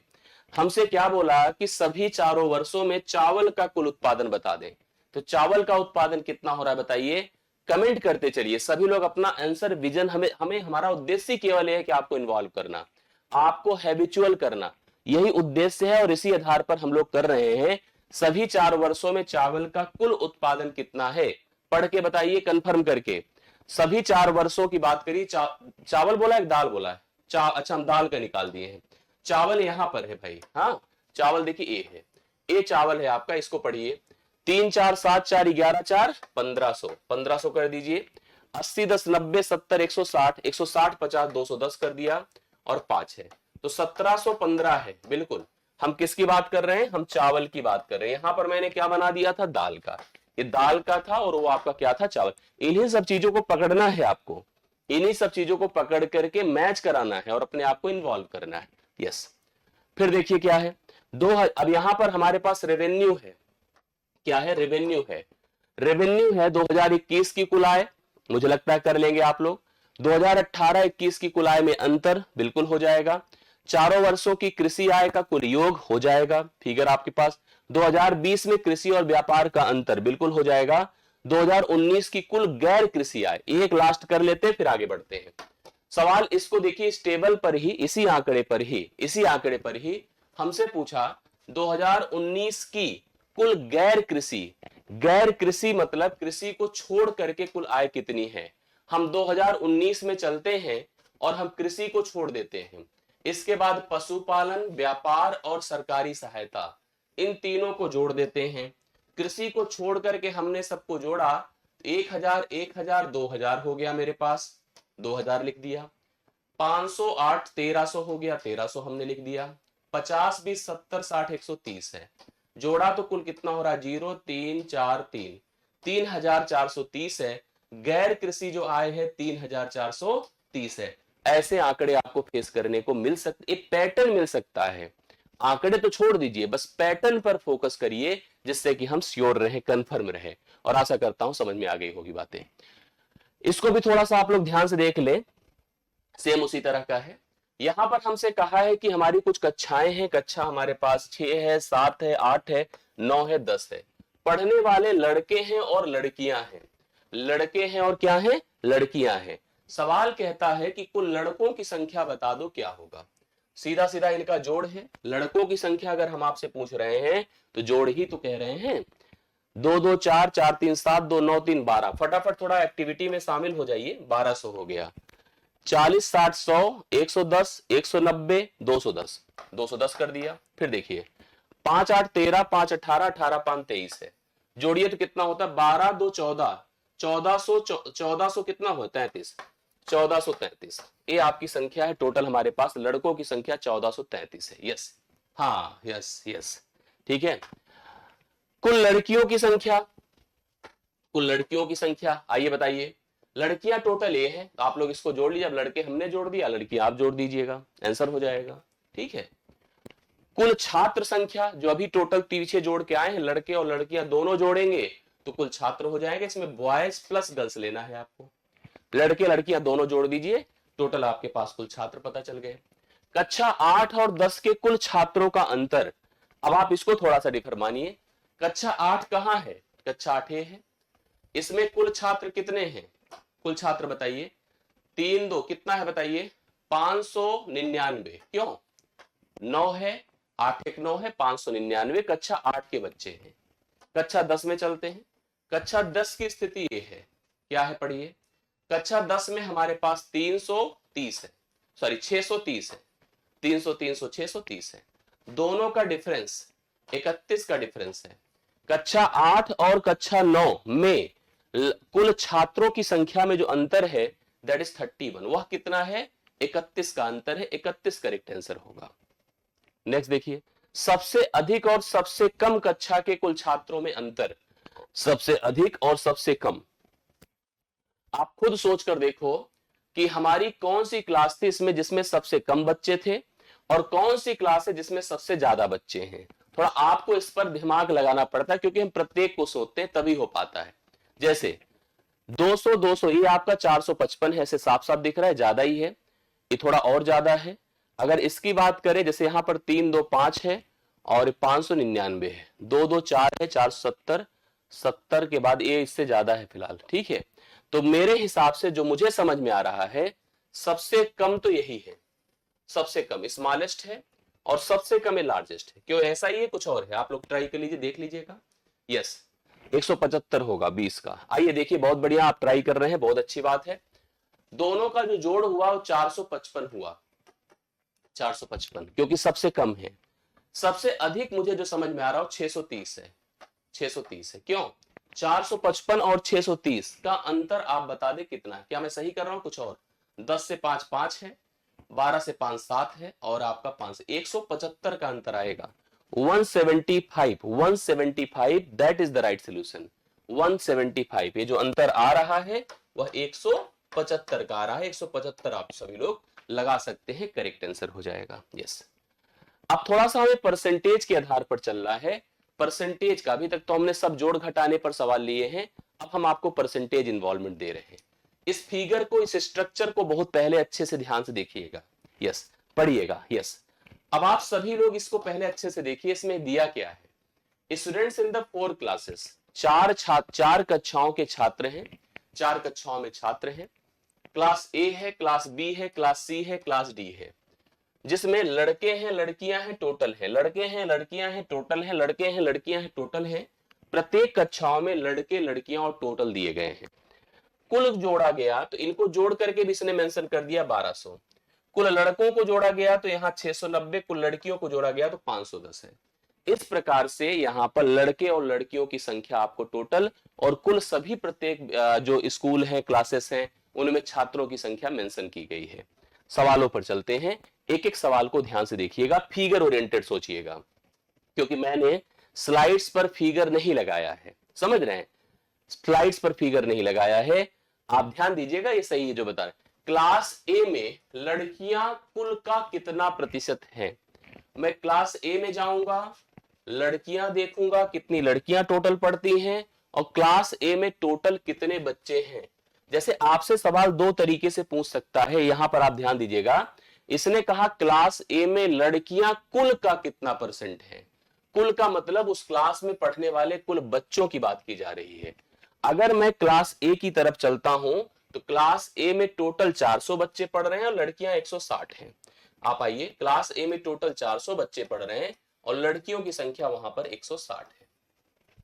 हमसे क्या बोला कि सभी चारों वर्षों में चावल का कुल उत्पादन बता दें। तो चावल का उत्पादन कितना हो रहा है बताइए, कमेंट करते चलिए सभी लोग अपना आंसर। विजन हमें हमारा उद्देश्य केवल है कि आपको इन्वॉल्व करना, आपको हैबिचुअल करना, यही उद्देश्य है और इसी आधार पर हम लोग कर रहे हैं। सभी 4 वर्षों में चावल का कुल उत्पादन कितना है, पढ़ के बताइए, कंफर्म करके। सभी 4 वर्षों की बात करिए। चावल बोला है, दाल बोला है? अच्छा, हम दाल का निकाल दिए हैं। चावल यहां पर है भाई, हाँ चावल देखिए ए है, ए चावल है आपका, इसको पढ़िए। 3 4 7 4 11 4 1500, 1500 कर दीजिए। 80 10 90 70 160, 160 50 210 कर दिया, और 5 है तो 1715 है। बिल्कुल, हम किसकी बात कर रहे हैं? हम चावल की बात कर रहे हैं। यहां पर मैंने क्या बना दिया था? दाल का। ये दाल का था और वो आपका क्या था? चावल। इन्हीं सब चीजों को पकड़ना है आपको, इन्हीं सब चीजों को पकड़ करके मैच कराना है और अपने आप को इन्वॉल्व करना है। यस, फिर देखिए क्या है, अब यहां पर हमारे पास रेवेन्यू है। क्या है? रेवेन्यू है। रेवेन्यू है 2021 की कुल आय, मुझे लगता है कर लेंगे आप लोग। 2018-21 की कुल आय में अंतर बिल्कुल हो जाएगा। चारों वर्षों की कृषि आय का कुल योग हो जाएगा, फिगर आपके पास। 2020 में कृषि और व्यापार का अंतर बिल्कुल हो जाएगा। 2019 की कुल गैर कृषि आय, एक लास्ट कर लेते हैं फिर आगे बढ़ते हैं। सवाल इसको देखिए, इस टेबल पर ही, इसी आंकड़े पर ही हमसे पूछा 2019 की कुल गैर कृषि मतलब कृषि को छोड़ करके कुल आय कितनी है। हम 2019 में चलते हैं और हम कृषि को छोड़ देते हैं। इसके बाद पशुपालन, व्यापार और सरकारी सहायता, इन तीनों को जोड़ देते हैं। कृषि को छोड़ करके हमने सबको जोड़ा, 1000 1000 2000 हो गया मेरे पास, 2000 लिख दिया। 508 1300 हो गया, 1300 हमने लिख दिया। 50 20 70 60 130 है, जोड़ा तो कुल कितना हो रहा है, 0 3 4 3, 3430 है। गैर कृषि जो आय है 3430 है। ऐसे आंकड़े आपको फेस करने को मिल सकते, एक पैटर्न मिल सकता है। आंकड़े तो छोड़ दीजिए, बस पैटर्न पर फोकस करिए, जिससे कि हम श्योर रहे, कंफर्म रहे। और आशा करता हूं समझ में आ गई होगी बातें। इसको भी थोड़ा सा आप लोग ध्यान से देख ले, सेम उसी तरह का है। यहां पर हमसे कहा है कि हमारी कुछ कक्षाएं हैं, कक्षा हमारे पास 6 है, 7 है, 8 है, 9 है, 10 है। पढ़ने वाले लड़के हैं और लड़कियां हैं, लड़के हैं और क्या है, लड़कियां हैं। सवाल कहता है कि कुल लड़कों की संख्या बता दो, क्या होगा। सीधा सीधा इनका जोड़ है। लड़कों की संख्या अगर हम आपसे पूछ रहे हैं तो जोड़ ही तो कह रहे हैं। 2 2 4 4 3 7 2 9 3 12, फटाफट थोड़ा एक्टिविटी में शामिल हो जाइए। 1200 हो गया। 40 60 100 110 190 210, 210 कर दिया। फिर देखिए 5 8 13 5 18 18 5 23 है, जोड़िए तो कितना होता है, 12 2 14, 1400 कितना होता है, 33, 1433। ये आपकी संख्या है टोटल। हमारे पास लड़कों की संख्या 1433 है। यस, हाँ, यस यस, ठीक है। कुल लड़कियों की संख्या, आइए बताइए। लड़कियां टोटल ये है, तो आप लोग इसको जोड़ लीजिए। अब लड़के हमने जोड़ दिया, लड़की आप जोड़ दीजिएगा, आंसर हो जाएगा। ठीक है। कुल छात्र संख्या, जो अभी टोटल पीछे जोड़ के आए हैं, लड़के और लड़कियां दोनों जोड़ेंगे तो कुल छात्र हो जाएंगे। इसमें बॉयज प्लस गर्ल्स लेना है आपको, लड़के लड़कियां दोनों जोड़ दीजिए, टोटल आपके पास कुल छात्र पता चल गए। कक्षा 8 और 10 के कुल छात्रों का अंतर, अब आप इसको थोड़ा सा डिफर मानिए। कक्षा 8 कहां है, कक्षा 8 है। इसमें कुल छात्र कितने हैं, कुल छात्र बताइए। 3 2 कितना है बताइए, 599। क्यों, 9 है, 8 1 9 है, 599 कक्षा 8 के बच्चे हैं। कक्षा 10 में चलते हैं। कक्षा 10 की स्थिति ये है, क्या है पढ़िए। कक्षा 10 में हमारे पास 330 है, सॉरी 630 है। 300 300 630 है। दोनों का डिफरेंस 31 का डिफरेंस है। कक्षा 8 और कक्षा 9 में कुल छात्रों की संख्या में जो अंतर है दैट इज 31। वह कितना है, 31 का अंतर है। 31 करेक्ट आंसर होगा। नेक्स्ट देखिए, सबसे अधिक और सबसे कम कक्षा के कुल छात्रों में अंतर, सबसे अधिक और सबसे कम। आप खुद सोचकर देखो कि हमारी कौन सी क्लास थी इसमें जिसमें सबसे कम बच्चे थे, और कौन सी क्लास है जिसमें सबसे ज्यादा बच्चे हैं। थोड़ा आपको इस पर दिमाग लगाना पड़ता है, क्योंकि हम प्रत्येक को सोचते हैं तभी हो पाता है। जैसे 200 200, ये आपका 455 है, ऐसे साफ साफ दिख रहा है, ज्यादा ही है। ये थोड़ा और ज्यादा है। अगर इसकी बात करें, जैसे यहां पर 3 2 5 है और 599 है, 2 2 4 है, 470, 70 के बाद ये इससे ज्यादा है फिलहाल। ठीक है, तो मेरे हिसाब से जो मुझे समझ में आ रहा है, सबसे कम तो यही है, सबसे कम स्मॉलेस्ट है और सबसे कम लार्जेस्ट है। क्यों ऐसा ही है, कुछ और है, आप लोग ट्राई कर लीजिए, देख लीजिएगा। यस, 175 होगा 20 का। आइए देखिए, बहुत बढ़िया, आप ट्राई कर रहे हैं, बहुत अच्छी बात है। दोनों का जो जोड़ हुआ वो 455 हुआ, 455, क्योंकि सबसे कम है। सबसे अधिक मुझे जो समझ में आ रहा हो 630 है, 630 है। क्यों, 455 और 630 का अंतर आप बता दे कितना है। क्या मैं सही कर रहा हूं, कुछ और। 10 से 5 5 है, 12 से 5 7 है, और आपका 5 से 175 का अंतर आएगा। 175 that is the right solution. 175, ये जो अंतर आ रहा है वह 175 का आ रहा है। 175 आप सभी लोग लगा सकते हैं, करेक्ट आंसर हो जाएगा। यस, अब थोड़ा सा हमें परसेंटेज के आधार पर चलना है। परसेंटेज का, अभी तक तो हमने सब जोड़ घटाने पर सवाल लिए हैं, अब हम आपको परसेंटेज इन्वॉल्वमेंट दे रहे हैं। इस फिगर को, इस स्ट्रक्चर को बहुत पहले अच्छे से ध्यान से देखिएगा। यस, पढ़िएगा। यस, अब आप सभी लोग इसको पहले अच्छे से देखिए, इसमें दिया क्या है। स्टूडेंट्स इन द 4 क्लासेस, चार कक्षाओं के छात्र हैं, 4 कक्षाओं में छात्र हैं। क्लास ए है, क्लास बी है, क्लास सी है, क्लास डी है, जिसमें लड़के हैं लड़कियां हैं टोटल है, लड़के हैं लड़कियां हैं टोटल है, लड़के हैं लड़कियां हैं टोटल है। प्रत्येक कक्षाओं में लड़के लड़कियां और टोटल दिए गए हैं। कुल जोड़ा गया तो इनको जोड़ करके भी इसने मेंशन कर दिया 1200। कुल लड़कों को जोड़ा गया तो यहाँ 690, कुल लड़कियों को जोड़ा गया तो 510 है। इस प्रकार से यहाँ पर लड़के और लड़कियों की संख्या आपको टोटल और कुल सभी प्रत्येक जो स्कूल है, क्लासेस हैं, उनमें छात्रों की संख्या मेंशन की गई है। सवालों पर चलते हैं, एक एक सवाल को ध्यान से देखिएगा, फिगर ओरिएंटेड सोचिएगा, क्योंकि मैंने स्लाइड्स पर फिगर नहीं लगाया है, समझ रहे हैं, स्लाइड्स पर फिगर नहीं लगाया है, आप ध्यान दीजिएगा, ये सही है जो बता रहे। क्लास ए में लड़कियां कुल का कितना प्रतिशत है? मैं क्लास ए में जाऊंगा, लड़कियां देखूंगा कितनी लड़कियां टोटल पढ़ती हैं और क्लास ए में टोटल कितने बच्चे हैं। जैसे आपसे सवाल दो तरीके से पूछ सकता है, यहां पर आप ध्यान दीजिएगा। इसने कहा क्लास ए में लड़कियां कुल का कितना परसेंट है। कुल का मतलब उस क्लास में पढ़ने वाले कुल बच्चों की बात की जा रही है। अगर मैं क्लास ए की तरफ चलता हूं तो क्लास ए में टोटल 400 बच्चे पढ़ रहे हैं और लड़कियां 160 हैं। आप आइए, क्लास ए में टोटल 400 बच्चे पढ़ रहे हैं और लड़कियों की संख्या वहां पर 160 है।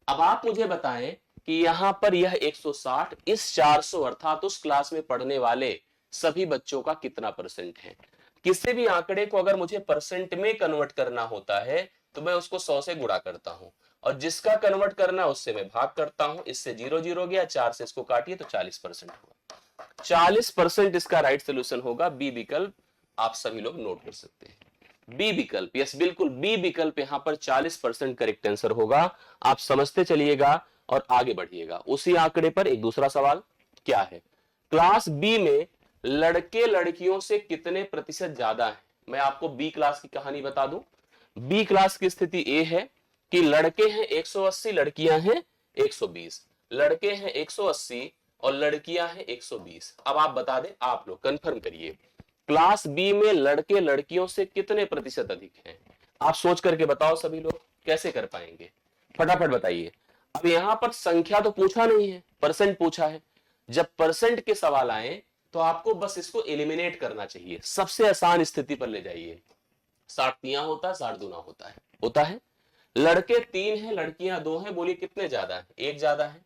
अब आप मुझे बताएं कि यहां पर यह 160 इस 400 अर्थात उस क्लास में पढ़ने वाले सभी बच्चों का कितना परसेंट है। किसी भी आंकड़े को अगर मुझे परसेंट में कन्वर्ट करना होता है तो मैं उसको 100 से गुणा करता हूं और जिसका कन्वर्ट करना उससे मैं भाग करता हूं। इससे 0 0 गया, 4 से इसको काटिए तो 40% होगा। 40% इसका राइट सोल्यूशन होगा बी विकल्प। आप सभी लोग नोट कर सकते हैं, बी विकल्प, यस बिल्कुल बी विकल्प यहां पर 40% करेक्ट आंसर होगा। आप समझते चलिएगा और आगे बढ़िएगा। उसी आंकड़े पर एक दूसरा सवाल क्या है, क्लास बी में लड़के लड़कियों से कितने प्रतिशत ज्यादा है। मैं आपको बी क्लास की कहानी बता दूं। बी क्लास की स्थिति ए है कि लड़के हैं 180, लड़कियां हैं 120, लड़के हैं 180 और लड़कियां हैं 120। अब आप बता दें, आप लोग कंफर्म करिए, क्लास बी में लड़के लड़कियों से कितने प्रतिशत अधिक हैं। आप सोच करके बताओ सभी लोग, कैसे कर पाएंगे, फटाफट बताइए। अब यहां पर संख्या तो पूछा नहीं है, परसेंट पूछा है। जब परसेंट के सवाल आए तो आपको बस इसको एलिमिनेट करना चाहिए, सबसे आसान स्थिति पर ले जाइए। 60 तिया होता है, 60 दूना होता है, होता है। लड़के 3 हैं, लड़कियां 2 हैं, बोलिए कितने ज्यादा है। 1 ज्यादा है।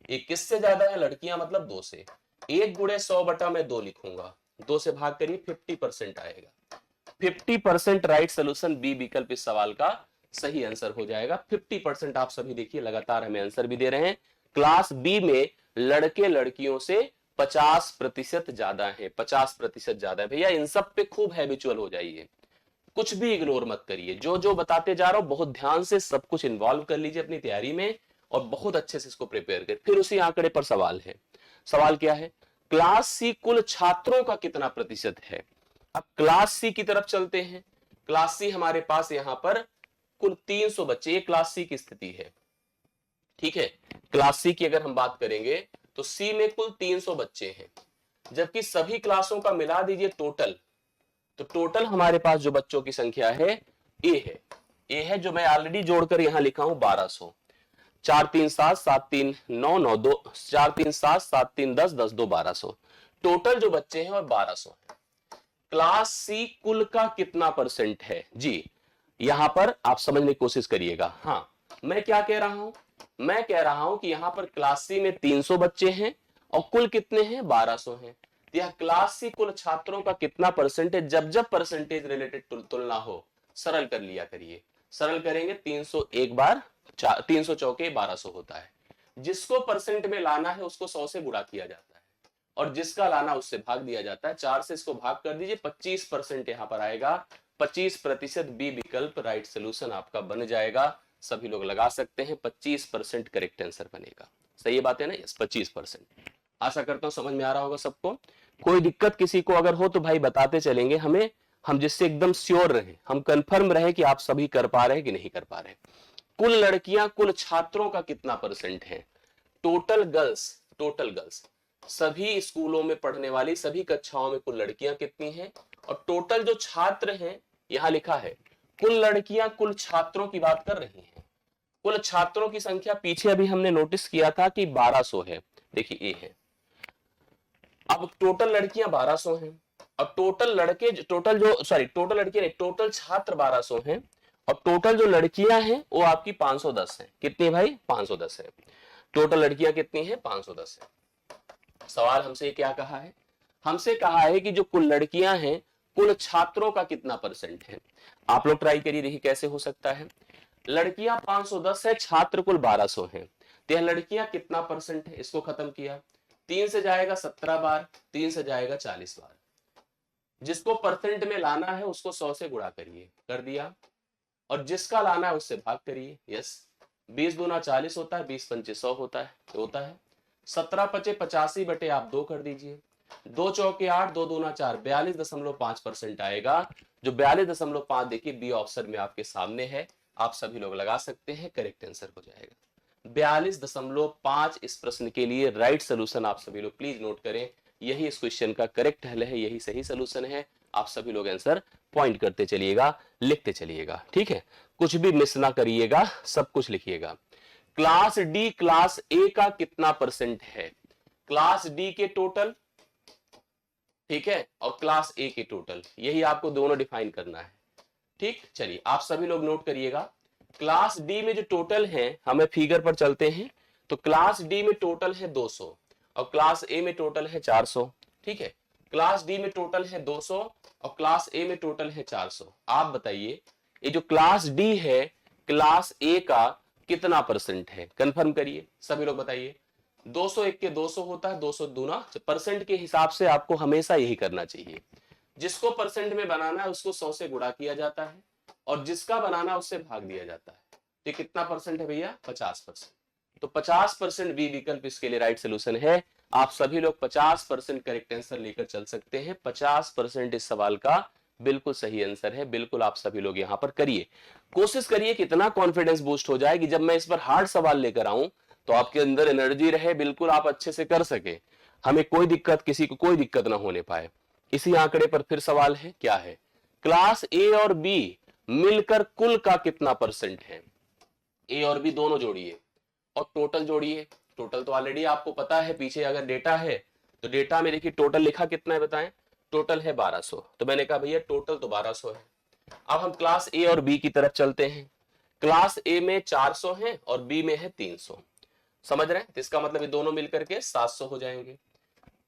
1 किससे ज्यादा है, लड़कियां मतलब 2 से। 1 गुणे 100 बटा मैं 2 लिखूंगा, 2 से भाग करिए 50% आएगा। 50% राइट सोल्यूशन बी विकल्प इस सवाल का सही आंसर हो जाएगा। 50% आप सभी देखिए लगातार हमें आंसर भी दे रहे हैं। क्लास बी में लड़के लड़कियों से 50% ज्यादा है, 50% ज्यादा है। भैया इन सब पे खूब हैबिचुअल हो जाइए, कुछ भी इग्नोर मत करिए, जो जो बताते जा रहा हूं बहुत ध्यान से सब कुछ इन्वॉल्व कर लीजिए अपनी तैयारी में और बहुत अच्छे से इसको प्रिपेयर कर। फिर उसी आंकड़े पर सवाल है, सवाल क्या है, क्लास सी कुल छात्रों का कितना प्रतिशत है। अब क्लास सी की तरफ चलते हैं। क्लास सी हमारे पास यहां पर कुल 300 बच्चे, ये क्लास सी की स्थिति है, ठीक है। क्लास सी की अगर हम बात करेंगे तो सी में कुल 300 बच्चे हैं, जबकि सभी क्लासों का मिला दीजिए टोटल, तो टोटल हमारे पास जो बच्चों की संख्या है ए है। ए है जो मैं ऑलरेडी जोड़कर यहां लिखा हूं 1200। 4 3 7 7 3 9 9 2 4 3 7 7 3 10 10 2 1200। टोटल जो बच्चे हैं वो 1200 है। क्लास सी कुल का कितना परसेंट है जी, यहां पर आप समझने की कोशिश करिएगा। हाँ, मैं क्या कह रहा हूं, मैं कह रहा हूं कि यहां पर क्लास सी में 300 बच्चे हैं और कुल कितने हैं, 1200 हैं। यह क्लास सी कुल छात्रों का कितना परसेंटेज, जब जब परसेंटेज रिलेटेड तुलना हो सरल कर लिया करिए। सरल करेंगे 300 एक बार 300 चौके 1200 होता है। जिसको परसेंट में लाना है उसको 100 से गुणा किया जाता है और जिसका लाना उससे भाग दिया जाता है। 4 से इसको भाग कर दीजिए, 25% यहां पर आएगा। 25% बी विकल्प राइट सोल्यूशन आपका बन जाएगा। सभी लोग लगा सकते हैं, 25% करेक्ट आंसर बनेगा। सही है बात है ना, यस 25%। आशा करता हूं समझ में आ रहा होगा सबको। कोई दिक्कत किसी को अगर हो तो भाई बताते चलेंगे हमें, हम जिससे एकदम श्योर रहे, हम कंफर्म रहे कि आप सभी कर पा रहे हैं कि नहीं कर पा रहे। कुल लड़कियां कुल छात्रों का कितना परसेंट है, टोटल गर्ल्स, टोटल गर्ल्स सभी स्कूलों में पढ़ने वाली सभी कक्षाओं में कुल लड़कियां कितनी हैं और टोटल जो छात्र हैं, यहां लिखा है कुल लड़कियां कुल छात्रों की बात कर रही हैं। कुल छात्रों की संख्या पीछे अभी हमने नोटिस किया था कि 1200 है, देखिए ए है। अब टोटल लड़कियां 1200 हैं, अब टोटल लड़के, टोटल लड़के नहीं, टोटल छात्र 1200 हैं, और टोटल जो लड़कियां हैं वो आपकी 510 हैं। कितनी भाई? 510 है। टोटल लड़कियां कितनी हैं? 510 है। सवाल हमसे क्या कहा है? हमसे कहा है कि जो कुल लड़कियां हैं, कुल छात्रों का कितना परसेंट है। आप लोग ट्राई करिए, देखिए कैसे हो सकता है। लड़कियां 510 है, छात्र कुल 1200 हैं, तो यह लड़कियां कितना परसेंट है? इसको खत्म किया, 3 से जाएगा 17 बार, 3 से जाएगा 40 बार। जिसको परसेंट में लाना है उसको 100 से गुणा करिए, कर दिया, और जिसका लाना है उससे भाग करिए। यस, 20 दूना 40 होता है, 20 पंचे 100 होता है। 17 पचे 85 बटे आप 2 कर दीजिए, 2 चौके 8, 2 दूना 4, 42.5% आएगा। जो 42.5 देखिए बी ऑप्शन में आपके सामने है, आप सभी लोग लगा सकते हैं, करेक्ट आंसर हो जाएगा 42.5। इस प्रश्न के लिए राइट सोल्यूशन आप सभी लोग प्लीज नोट करें, यही इस क्वेश्चन का करेक्ट हल है, यही सही सोल्यूशन है। आप सभी लोग आंसर पॉइंट करते चलिएगा, लिखते चलिएगा, ठीक है, कुछ भी मिस ना करिएगा, सब कुछ लिखिएगा। क्लास डी क्लास ए का कितना परसेंट है? क्लास डी के टोटल, ठीक है, और क्लास ए के टोटल, यही आपको दोनों डिफाइन करना है। ठीक, चलिए आप सभी लोग नोट करिएगा। क्लास डी में जो टोटल है, हमें फिगर पर चलते हैं, तो क्लास डी में टोटल है 200 और क्लास ए में टोटल है 400। ठीक है, क्लास डी में टोटल है 200 और क्लास ए में टोटल है 400। आप बताइए ये जो क्लास डी है, क्लास ए का कितना परसेंट है? कंफर्म करिए, सभी लोग बताइए। 200 एक के 200 होता है, 200 दूना, परसेंट के हिसाब से आपको हमेशा यही करना चाहिए। जिसको परसेंट में बनाना है उसको 100 से गुणा किया जाता है, और जिसका बनाना उससे भाग दिया जाता है। तो कितना परसेंट है भैया? 50%। तो 50% बी विकल्प इसके लिए राइट सोल्यूशन है। आप सभी लोग 50% करेक्ट आंसर लेकर चल सकते हैं। 50% इस सवाल का बिल्कुल सही आंसर है। बिल्कुल आप सभी लोग यहां पर करिए, कोशिश करिए, कितना कॉन्फिडेंस बूस्ट हो जाए कि जब मैं इस पर हार्ड सवाल लेकर आऊं तो आपके अंदर एनर्जी रहे, बिल्कुल आप अच्छे से कर सके, हमें कोई दिक्कत, किसी को कोई दिक्कत ना होने पाए। इसी आंकड़े पर फिर सवाल है, क्या है? क्लास ए और बी मिलकर कुल का कितना परसेंट है? ए और बी दोनों जोड़िए और टोटल जोड़िए। टोटल तो ऑलरेडी आपको पता है, पीछे अगर डेटा है तो डेटा में देखिए टोटल लिखा कितना है, बताएं। टोटल है 1200, तो मैंने कहा भैया टोटल तो 1200 है। अब हम क्लास ए और बी की तरफ चलते हैं। क्लास ए में 400 है और बी में है 300, समझ रहे हैं? तो इसका मतलब ये दोनों मिलकर के 700 हो जाएंगे।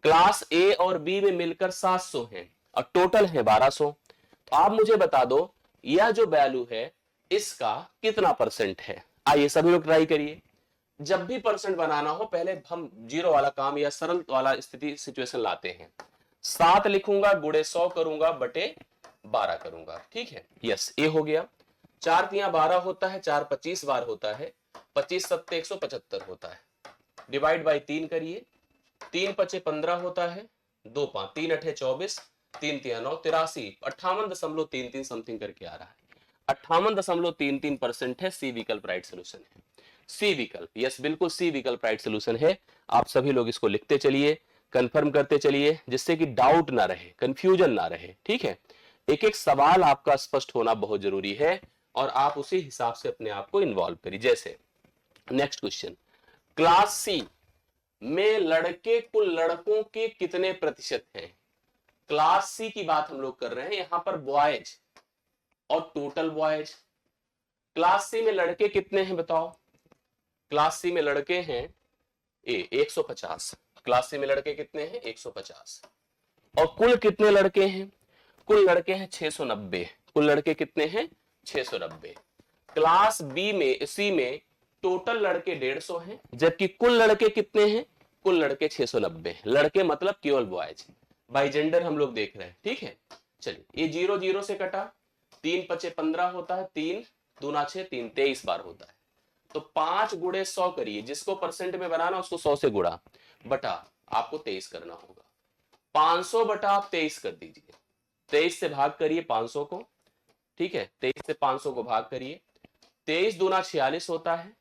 क्लास ए और बी में मिलकर 700 है और टोटल है 1200। तो आप मुझे बता दो यह जो वैल्यू है इसका कितना परसेंट है? आइए सभी लोग ट्राई करिए। जब भी परसेंट बनाना हो पहले हम जीरो वाला काम या सरल वाला स्थिति सिचुएशन लाते हैं। 7 लिखूंगा, गुणे 100 करूंगा, बटे 12 करूंगा। ठीक है, यस, ए हो गया। 4 तिया 12 होता है, 4 25 बार होता है, 25 सत्ते 175 होता है। डिवाइड बाई 3 करिए, 3 पचे 15 होता है, 2 5 3 अठे 24, 3 तिया 9 83, 58.33 समथिंग करके आ रहा है। 58.33% है। सी विकल्प राइट सोल्यूशन है। सी विकल्प, यस बिल्कुल सी विकल्प राइट सोल्यूशन है। आप सभी लोग इसको लिखते चलिए, कंफर्म करते चलिए, जिससे कि डाउट ना रहे, कंफ्यूजन ना रहे। ठीक है, एक एक सवाल आपका स्पष्ट होना बहुत जरूरी है और आप उसी हिसाब से अपने आप को इन्वॉल्व करिए। जैसे नेक्स्ट क्वेश्चन, क्लास सी में लड़के कुल लड़कों के कितने प्रतिशत हैं? क्लास सी की बात हम लोग कर रहे हैं यहां पर, बॉयज और टोटल बॉयज। क्लास सी में लड़के कितने हैं बताओ? क्लास सी में लड़के हैं 150। क्लास सी में लड़के कितने हैं? 150। और कुल कितने लड़के हैं? कुल लड़के हैं 690। कुल लड़के कितने हैं? 690। क्लास बी में, सी में टोटल लड़के 150 हैं, जबकि कुल लड़के कितने हैं? कुल लड़के 690। लड़के मतलब केवल बॉयज, बाई जेंडर हम लोग देख रहे हैं। ठीक है, चलिए ये 0 0 से कटा, 3 पचे 15 होता है, 3 दूना 6, 3 23 बार होता है। तो 5 गुणे 100 करिए, जिसको परसेंट में बनाना उसको 100 से गुणा, बटा आपको 23 करना होगा। 500 बटा आप 23 कर दीजिए, 23 से भाग करिए 500 को। ठीक है, 23 से 500 को भाग करिए, 23 दूना 46 होता है,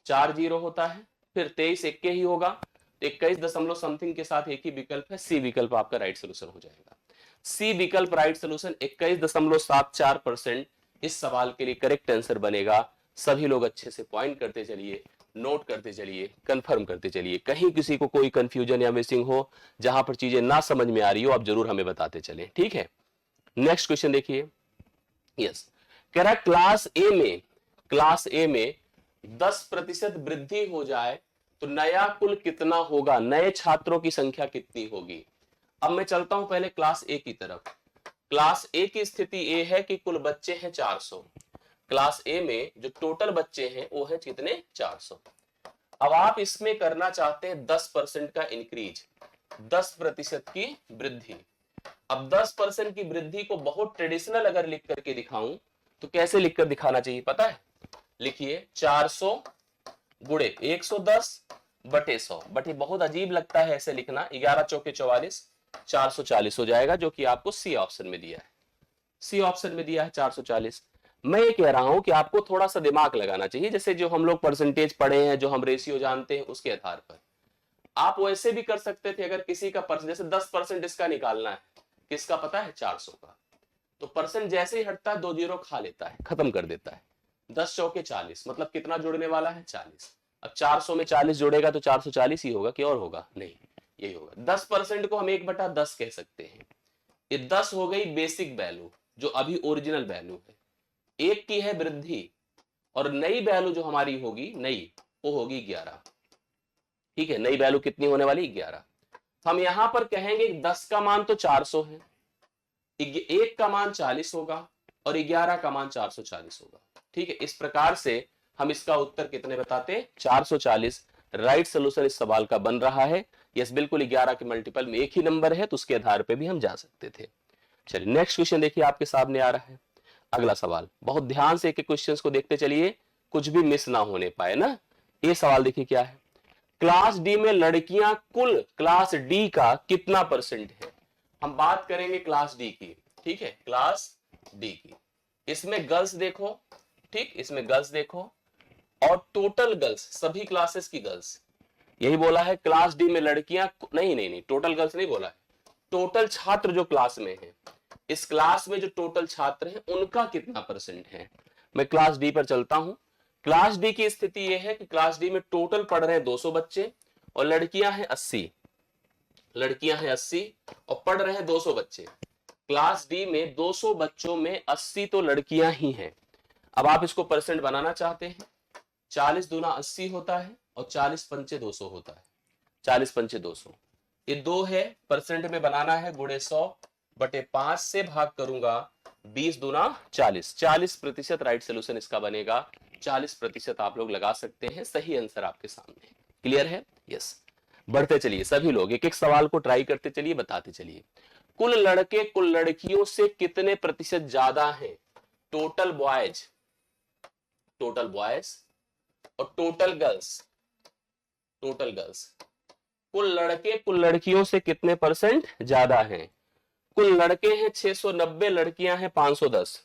4 0 होता है, फिर 23 इक्के ही होगा, 21 दशमलव समथिंग के साथ एक ही विकल्प है, सी विकल्प आपका राइट सोल्यूशन हो जाएगा। सी विकल्प राइट सोल्यूशन 21.74% इस सवाल के लिए करेक्ट आंसर बनेगा। सभी लोग अच्छे से पॉइंट करते चलिए, नोट करते चलिए, कंफर्म करते चलिए। कहीं किसी को कोई कंफ्यूजन या मिसिंग हो, जहां पर चीजें ना समझ में आ रही हो, आप जरूर हमें बताते चलें, ठीक है। नेक्स्ट क्वेश्चन देखिए। यस, कह रहा है क्लास ए में 10% वृद्धि हो जाए तो नया कुल कितना होगा, नए छात्रों की संख्या कितनी होगी। अब मैं चलता हूं पहले क्लास ए की तरफ। क्लास ए की स्थिति ए है कि कुल बच्चे हैं 400। क्लास ए में जो टोटल बच्चे हैं वो है कितने, 400। अब आप इसमें करना चाहते हैं 10% का इंक्रीज, 10% की वृद्धि। अब 10% की वृद्धि को बहुत ट्रेडिशनल अगर लिख करके दिखाऊं तो कैसे लिखकर दिखाना चाहिए पता है? लिखिए 400 गुणे 110 बटे 100। बट ये बहुत अजीब लगता है ऐसे लिखना, 11 चौके 44, 440 हो जाएगा, जो कि आपको सी ऑप्शन में दिया है। सी ऑप्शन में दिया है 440। मैं ये कह रहा हूं कि आपको थोड़ा सा दिमाग लगाना चाहिए, जैसे जो हम लोग परसेंटेज पढ़े हैं, जो हम रेशियो जानते हैं, उसके आधार पर आप वैसे भी कर सकते थे। अगर किसी का परसेंट, जैसे 10% इसका निकालना है, किसका पता है, 400 का, तो परसेंट जैसे ही हटता है 2 जीरो खा लेता है, खत्म कर देता है। 10 चौके 40, मतलब कितना जुड़ने वाला है, 40। अब 400 में 40 जुड़ेगा तो 440 ही होगा कि और होगा, नहीं, यही होगा। 10% को हम 1/10 कह सकते हैं। ये 10 हो गई बेसिक वैल्यू, जो अभी ओरिजिनल वैल्यू है। एक की है वृद्धि, और नई वैल्यू जो हमारी होगी, नई, वो होगी 11। ठीक है, नई वैल्यू कितनी होने वाली, 11। हम यहां पर कहेंगे 10 का मान तो 400 है, 1 का मान 40 होगा, और 11 का मान 440 होगा। ठीक है, इस प्रकार से हम इसका उत्तर कितने बताते, 440 राइट सोल्यूशन इस सवाल का बन रहा है। यस, बिल्कुल 11 के मल्टीपल में एक ही नंबर है, तो उसके आधार पे भी हम जा सकते थे। चलिए नेक्स्ट क्वेश्चन देखिए, आपके सामने आ रहा है अगला सवाल। बहुत ध्यान से एक एक क्वेश्चंस को देखते चलिए, कुछ भी मिस ना होने पाए ना। ये सवाल देखिए क्या है, क्लास डी में लड़कियां कुल क्लास डी का कितना परसेंट है। हम बात करेंगे क्लास डी की, ठीक है, क्लास डी की। इसमें गर्ल्स देखो, ठीक, इसमें गर्ल्स देखो, और टोटल गर्ल्स, सभी क्लासेस की गर्ल्स। यही बोला है क्लास डी में लड़कियां, नहीं नहीं नहीं, टोटल गर्ल्स नहीं बोला है, टोटल छात्र जो क्लास में है, इस क्लास में जो टोटल छात्र हैं उनका कितना परसेंट है। मैं क्लास डी पर चलता हूं। क्लास डी की स्थिति यह है कि क्लास डी में टोटल पढ़ रहे हैं 200 बच्चे, और लड़कियां हैं 80। लड़कियां हैं 80 और पढ़ रहे हैं 200 बच्चे। क्लास डी में 200 बच्चों में 80 तो लड़कियां ही हैं। अब आप इसको परसेंट बनाना चाहते हैं, 40 दूना 80 होता है, और 40 पंचे 200 होता है। 40 पंचे 200, ये 2 है, परसेंट में बनाना है, गुणे 100 बटे 5 से भाग करूंगा, 20 दूना 40, 40% राइट सोल्यूशन इसका बनेगा। 40% आप लोग लगा सकते हैं, सही आंसर आपके सामने। क्लियर है? यस। बढ़ते चलिए, सभी लोग एक एक सवाल को ट्राई करते चलिए, बताते चलिए। कुल लड़के कुल लड़कियों से कितने प्रतिशत ज्यादा हैं, टोटल बॉयज, टोटल बॉयज, और टोटल गर्ल्स, टोटल गर्ल्स। कुल लड़के कुल लड़कियों से कितने परसेंट ज्यादा हैं। कुल लड़के हैं 690, लड़कियां हैं 510।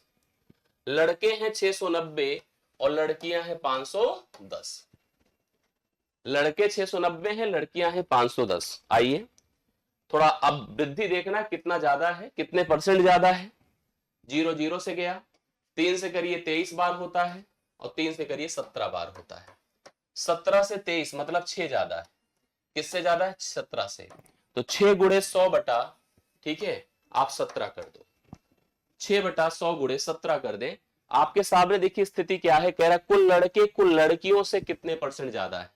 लड़के हैं 690 और लड़कियां हैं 510। लड़के 690 हैं, लड़कियां हैं 510। आइए थोड़ा अब वृद्धि देखना कितना ज्यादा है, कितने परसेंट ज्यादा है। 0 0 से गया, 3 से करिए 23 बार होता है, और 3 से करिए 17 बार होता है। 17 से 23 मतलब 6 ज्यादा है। किससे ज्यादा है, 17 से। तो 6 गुणे 100 बटा, ठीक है, आप 17 कर दो। 6 बटा 100 गुणे 17 कर दें। आपके सामने देखिए स्थिति क्या है, कह रहा है कुल लड़के कुल लड़कियों से कितने परसेंट ज्यादा है।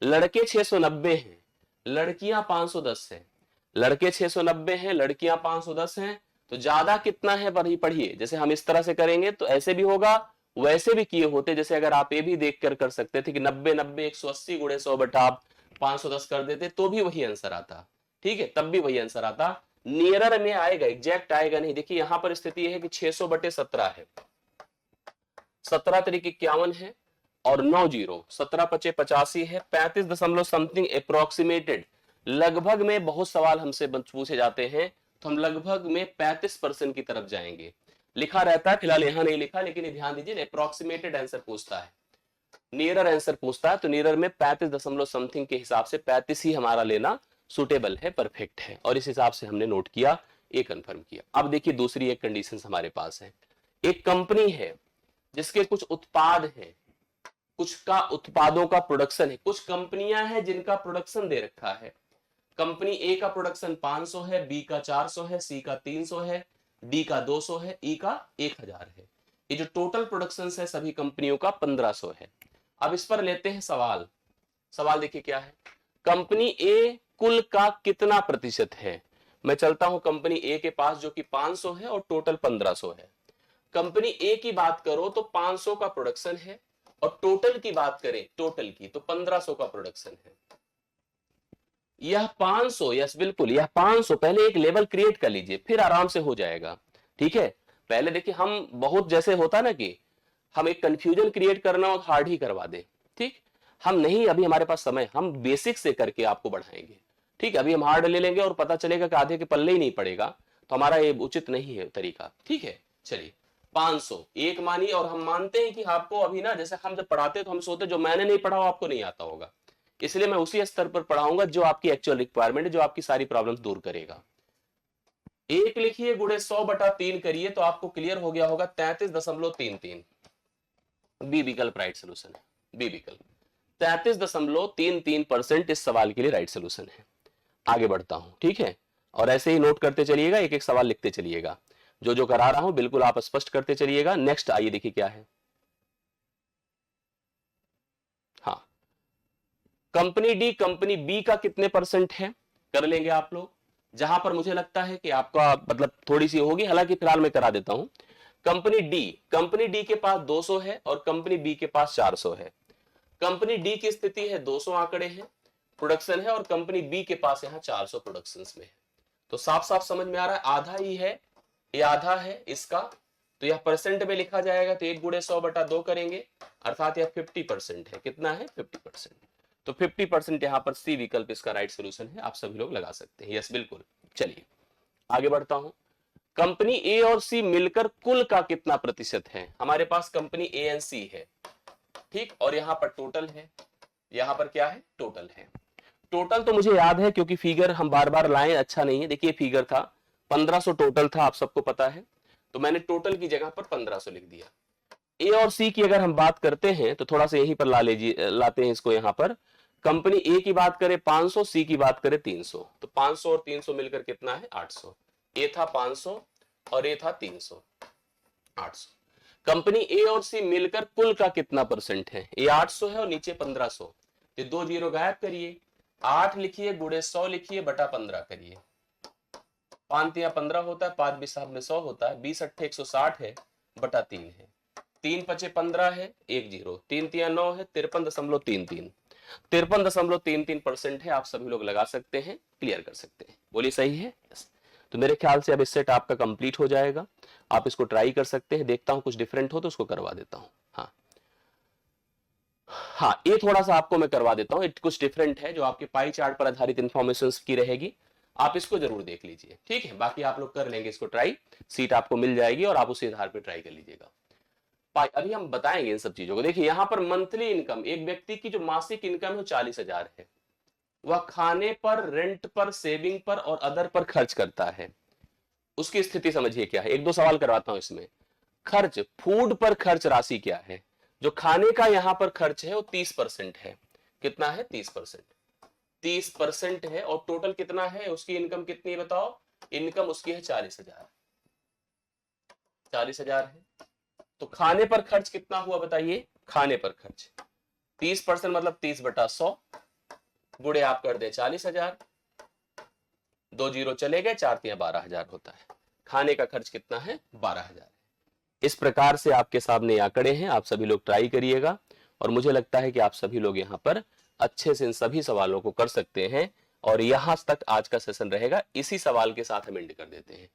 लड़के 690 हैं, लड़कियां 510 हैं। लड़के 690 हैं, लड़कियां 510 हैं, तो ज्यादा कितना है पढ़िए। जैसे हम इस तरह से करेंगे तो ऐसे भी होगा, वैसे भी किए होते। जैसे अगर आप ये भी देख कर सकते थे कि 90 90 180 गुणे 100 बटा आप 510 कर देते तो भी वही आंसर आता। ठीक है, तब भी वही आंसर आता, नियरर में आएगा, एग्जैक्ट आएगा नहीं। देखिए यहां पर स्थिति है कि 600 बटे 17 है, 17 तरीके 51 है, और 9 जीरो, 17 पचे 85 है, 35 दशमलव समथिंग अप्रोक्सीमेटेड। लगभग में बहुत सवाल हमसे पूछे जाते हैं, तो हम लगभग में 35% की तरफ जाएंगे। लिखा रहता है, फिलहाल यहां नहीं लिखा, लेकिन ध्यान दीजिए अप्रोक्सीमेटेड आंसर पूछता है, नियरर आंसर पूछता है, तो नियरर में 35 दशमलव समथिंग के हिसाब से 35 ही हमारा लेना सुटेबल है, परफेक्ट है, और इस हिसाब से हमने नोट किया, ये कंफर्म किया। अब देखिए दूसरी एक कंडीशन हमारे पास है, एक कंपनी है जिसके कुछ उत्पाद हैं, कुछ का उत्पादों का प्रोडक्शन है, कुछ कंपनियां हैं जिनका प्रोडक्शन दे रखा है। कंपनी ए का प्रोडक्शन 500 है, बी का 400 है, सी का 300 है, डी का 200 है, ई का 1000 है। ये जो टोटल प्रोडक्शन है सभी कंपनियों का 1500 है। अब इस पर लेते हैं सवाल। सवाल देखिए क्या है, कंपनी ए कुल का कितना प्रतिशत है। मैं चलता हूं कंपनी ए के पास जो कि 500 है और टोटल 1500 है। कंपनी ए की बात करो तो 500 का प्रोडक्शन है और टोटल की बात करें टोटल की तो 1500 का प्रोडक्शन है। यह 500, यस बिल्कुल यह 500, पहले एक लेवल क्रिएट कर लीजिए फिर आराम से हो जाएगा। ठीक है, पहले देखिए हम बहुत जैसे होता ना कि हम एक कंफ्यूजन क्रिएट करना और हार्ड ही करवा दे। ठीक, हम नहीं, अभी हमारे पास समय, हम बेसिक से करके आपको बढ़ाएंगे। ठीक, अभी हम हार्ड ले लेंगे और पता चलेगा कि आधे के पल्ले ही नहीं पड़ेगा, तो हमारा ये उचित नहीं है तरीका। ठीक है, चलिए 500 एक मानिए, और हम मानते हैं कि आपको अभी ना, जैसे हम जब पढ़ाते तो हम सोचते जो मैंने नहीं पढ़ा आपको नहीं आता होगा, इसलिए मैं उसी स्तर पर पढ़ाऊंगा जो आपकी एक्चुअल रिक्वायरमेंट है, जो आपकी सारी प्रॉब्लम्स दूर करेगा। एक लिखिए गुणे 100/3 करिए तो आपको क्लियर हो गया होगा 33.33। बी विकल्प राइट सोल्यूशन है, बी विकल्प 33.33% इस सवाल के लिए राइट सोल्यूशन है। आगे बढ़ता हूं, ठीक है, और ऐसे ही नोट करते चलिएगा, एक एक सवाल लिखते चलिएगा, जो जो करा रहा हूं बिल्कुल आप स्पष्ट करते चलिएगा। नेक्स्ट आइए देखिए क्या है। हाँ, कंपनी डी कंपनी बी का कितने परसेंट है, कर लेंगे आप लोग। जहां पर मुझे लगता है कि आपका मतलब थोड़ी सी होगी, हालांकि फिलहाल मैं करा देता हूं। कंपनी डी के पास 200 है और कंपनी बी के पास 400 है। कंपनी डी की स्थिति है 200 आंकड़े हैं, प्रोडक्शन है, और कंपनी बी के पास यहां 400 प्रोडक्शन में है। तो साफ साफ समझ में आ रहा है, आधा ही है, ये आधा है इसका, तो यह परसेंट में लिखा जाएगा तो 1 गुणे 100/2 करेंगे, अर्थात यह 50% है। कितना है, 50%। तो 50% यहां पर सी विकल्प इसका राइट सोल्यूशन है, आप सभी लोग लगा सकते हैं। यस बिल्कुल, चलिए आगे बढ़ता हूं। कंपनी ए और सी मिलकर कुल का कितना प्रतिशत है। हमारे पास कंपनी ए एंड सी है, ठीक, और यहां पर टोटल है, यहां पर क्या है, टोटल है। टोटल तो मुझे याद है क्योंकि फिगर हम बार बार लाएं अच्छा नहीं है। देखिए फिगर था 1500 टोटल था, आप सबको पता है, तो मैंने टोटल की जगह पर 1500 लिख दिया। ए और सी की अगर हम बात करते हैं तो थोड़ा सा यहीं पर ला लीजिए, लाते हैं इसको यहां पर। कंपनी ए की बात करें 500, सी की बात करें 300, तो 500 और 300 मिलकर कितना है, 800। ए था 500 और ए था 300, 800। कंपनी ए और सी मिलकर कुल का कितना परसेंट है, ये 800 है और नीचे 1500, ये 2 जीरो गायब करिए, 8 लिखिए गुणे 100 लिखिए बटा 15 करिए। 5 या 15 होता है, 5 20 में 100 होता है, 20 8 160 है, बटा 3 है, 3 5 15 है, 1 जीरो, 3 3 9 है, 53.33, 53.33% है। आप सभी लोग लगा सकते हैं, क्लियर कर सकते हैं, बोलिए सही है। तो मेरे ख्याल से अब इस सेट आपका कंप्लीट हो जाएगा, आप इसको ट्राई कर सकते हैं। देखता हूं कुछ डिफरेंट हो तो उसको करवा देता हूं। हाँ, ये थोड़ा सा आपको मैं करवा देता हूं, कुछ डिफरेंट है जो आपके पाई चार्ट पर आधारित इंफॉर्मेशन की रहेगी, आप इसको जरूर देख लीजिए। ठीक है, बाकी आप लोग कर लेंगे इसको ट्राई, सीट आपको मिल जाएगी और आप उसी आधार पर ट्राई कर लीजिएगा। अभी हम बताएंगे इन सब चीजों को। देखिए यहां पर मंथली इनकम, एक व्यक्ति की जो मासिक इनकम है 40,000 है, वह खाने पर, रेंट पर, सेविंग पर और अदर पर खर्च करता है। उसकी स्थिति समझिए क्या है, एक दो सवाल करवाता हूं इसमें। खर्च, फूड पर खर्च राशि क्या है, जो खाने का यहां पर खर्च है वो 30% है। कितना है, 30%, 30% है। और टोटल कितना है, उसकी इनकम कितनी है बताओ, इनकम उसकी है 40,000, 40,000 है। तो खाने पर खर्च कितना हुआ बताइए, खाने पर खर्च 30% मतलब 30/100 गुणे आप कर दे 40,000, 2 जीरो चले गए, 4 3 12,000 होता है। खाने का खर्च कितना है, 12,000। इस प्रकार से आपके सामने आंकड़े हैं, आप सभी लोग ट्राई करिएगा और मुझे लगता है कि आप सभी लोग यहाँ पर अच्छे से इन सभी सवालों को कर सकते हैं। और यहां तक आज का सेशन रहेगा, इसी सवाल के साथ हम एंड कर देते हैं।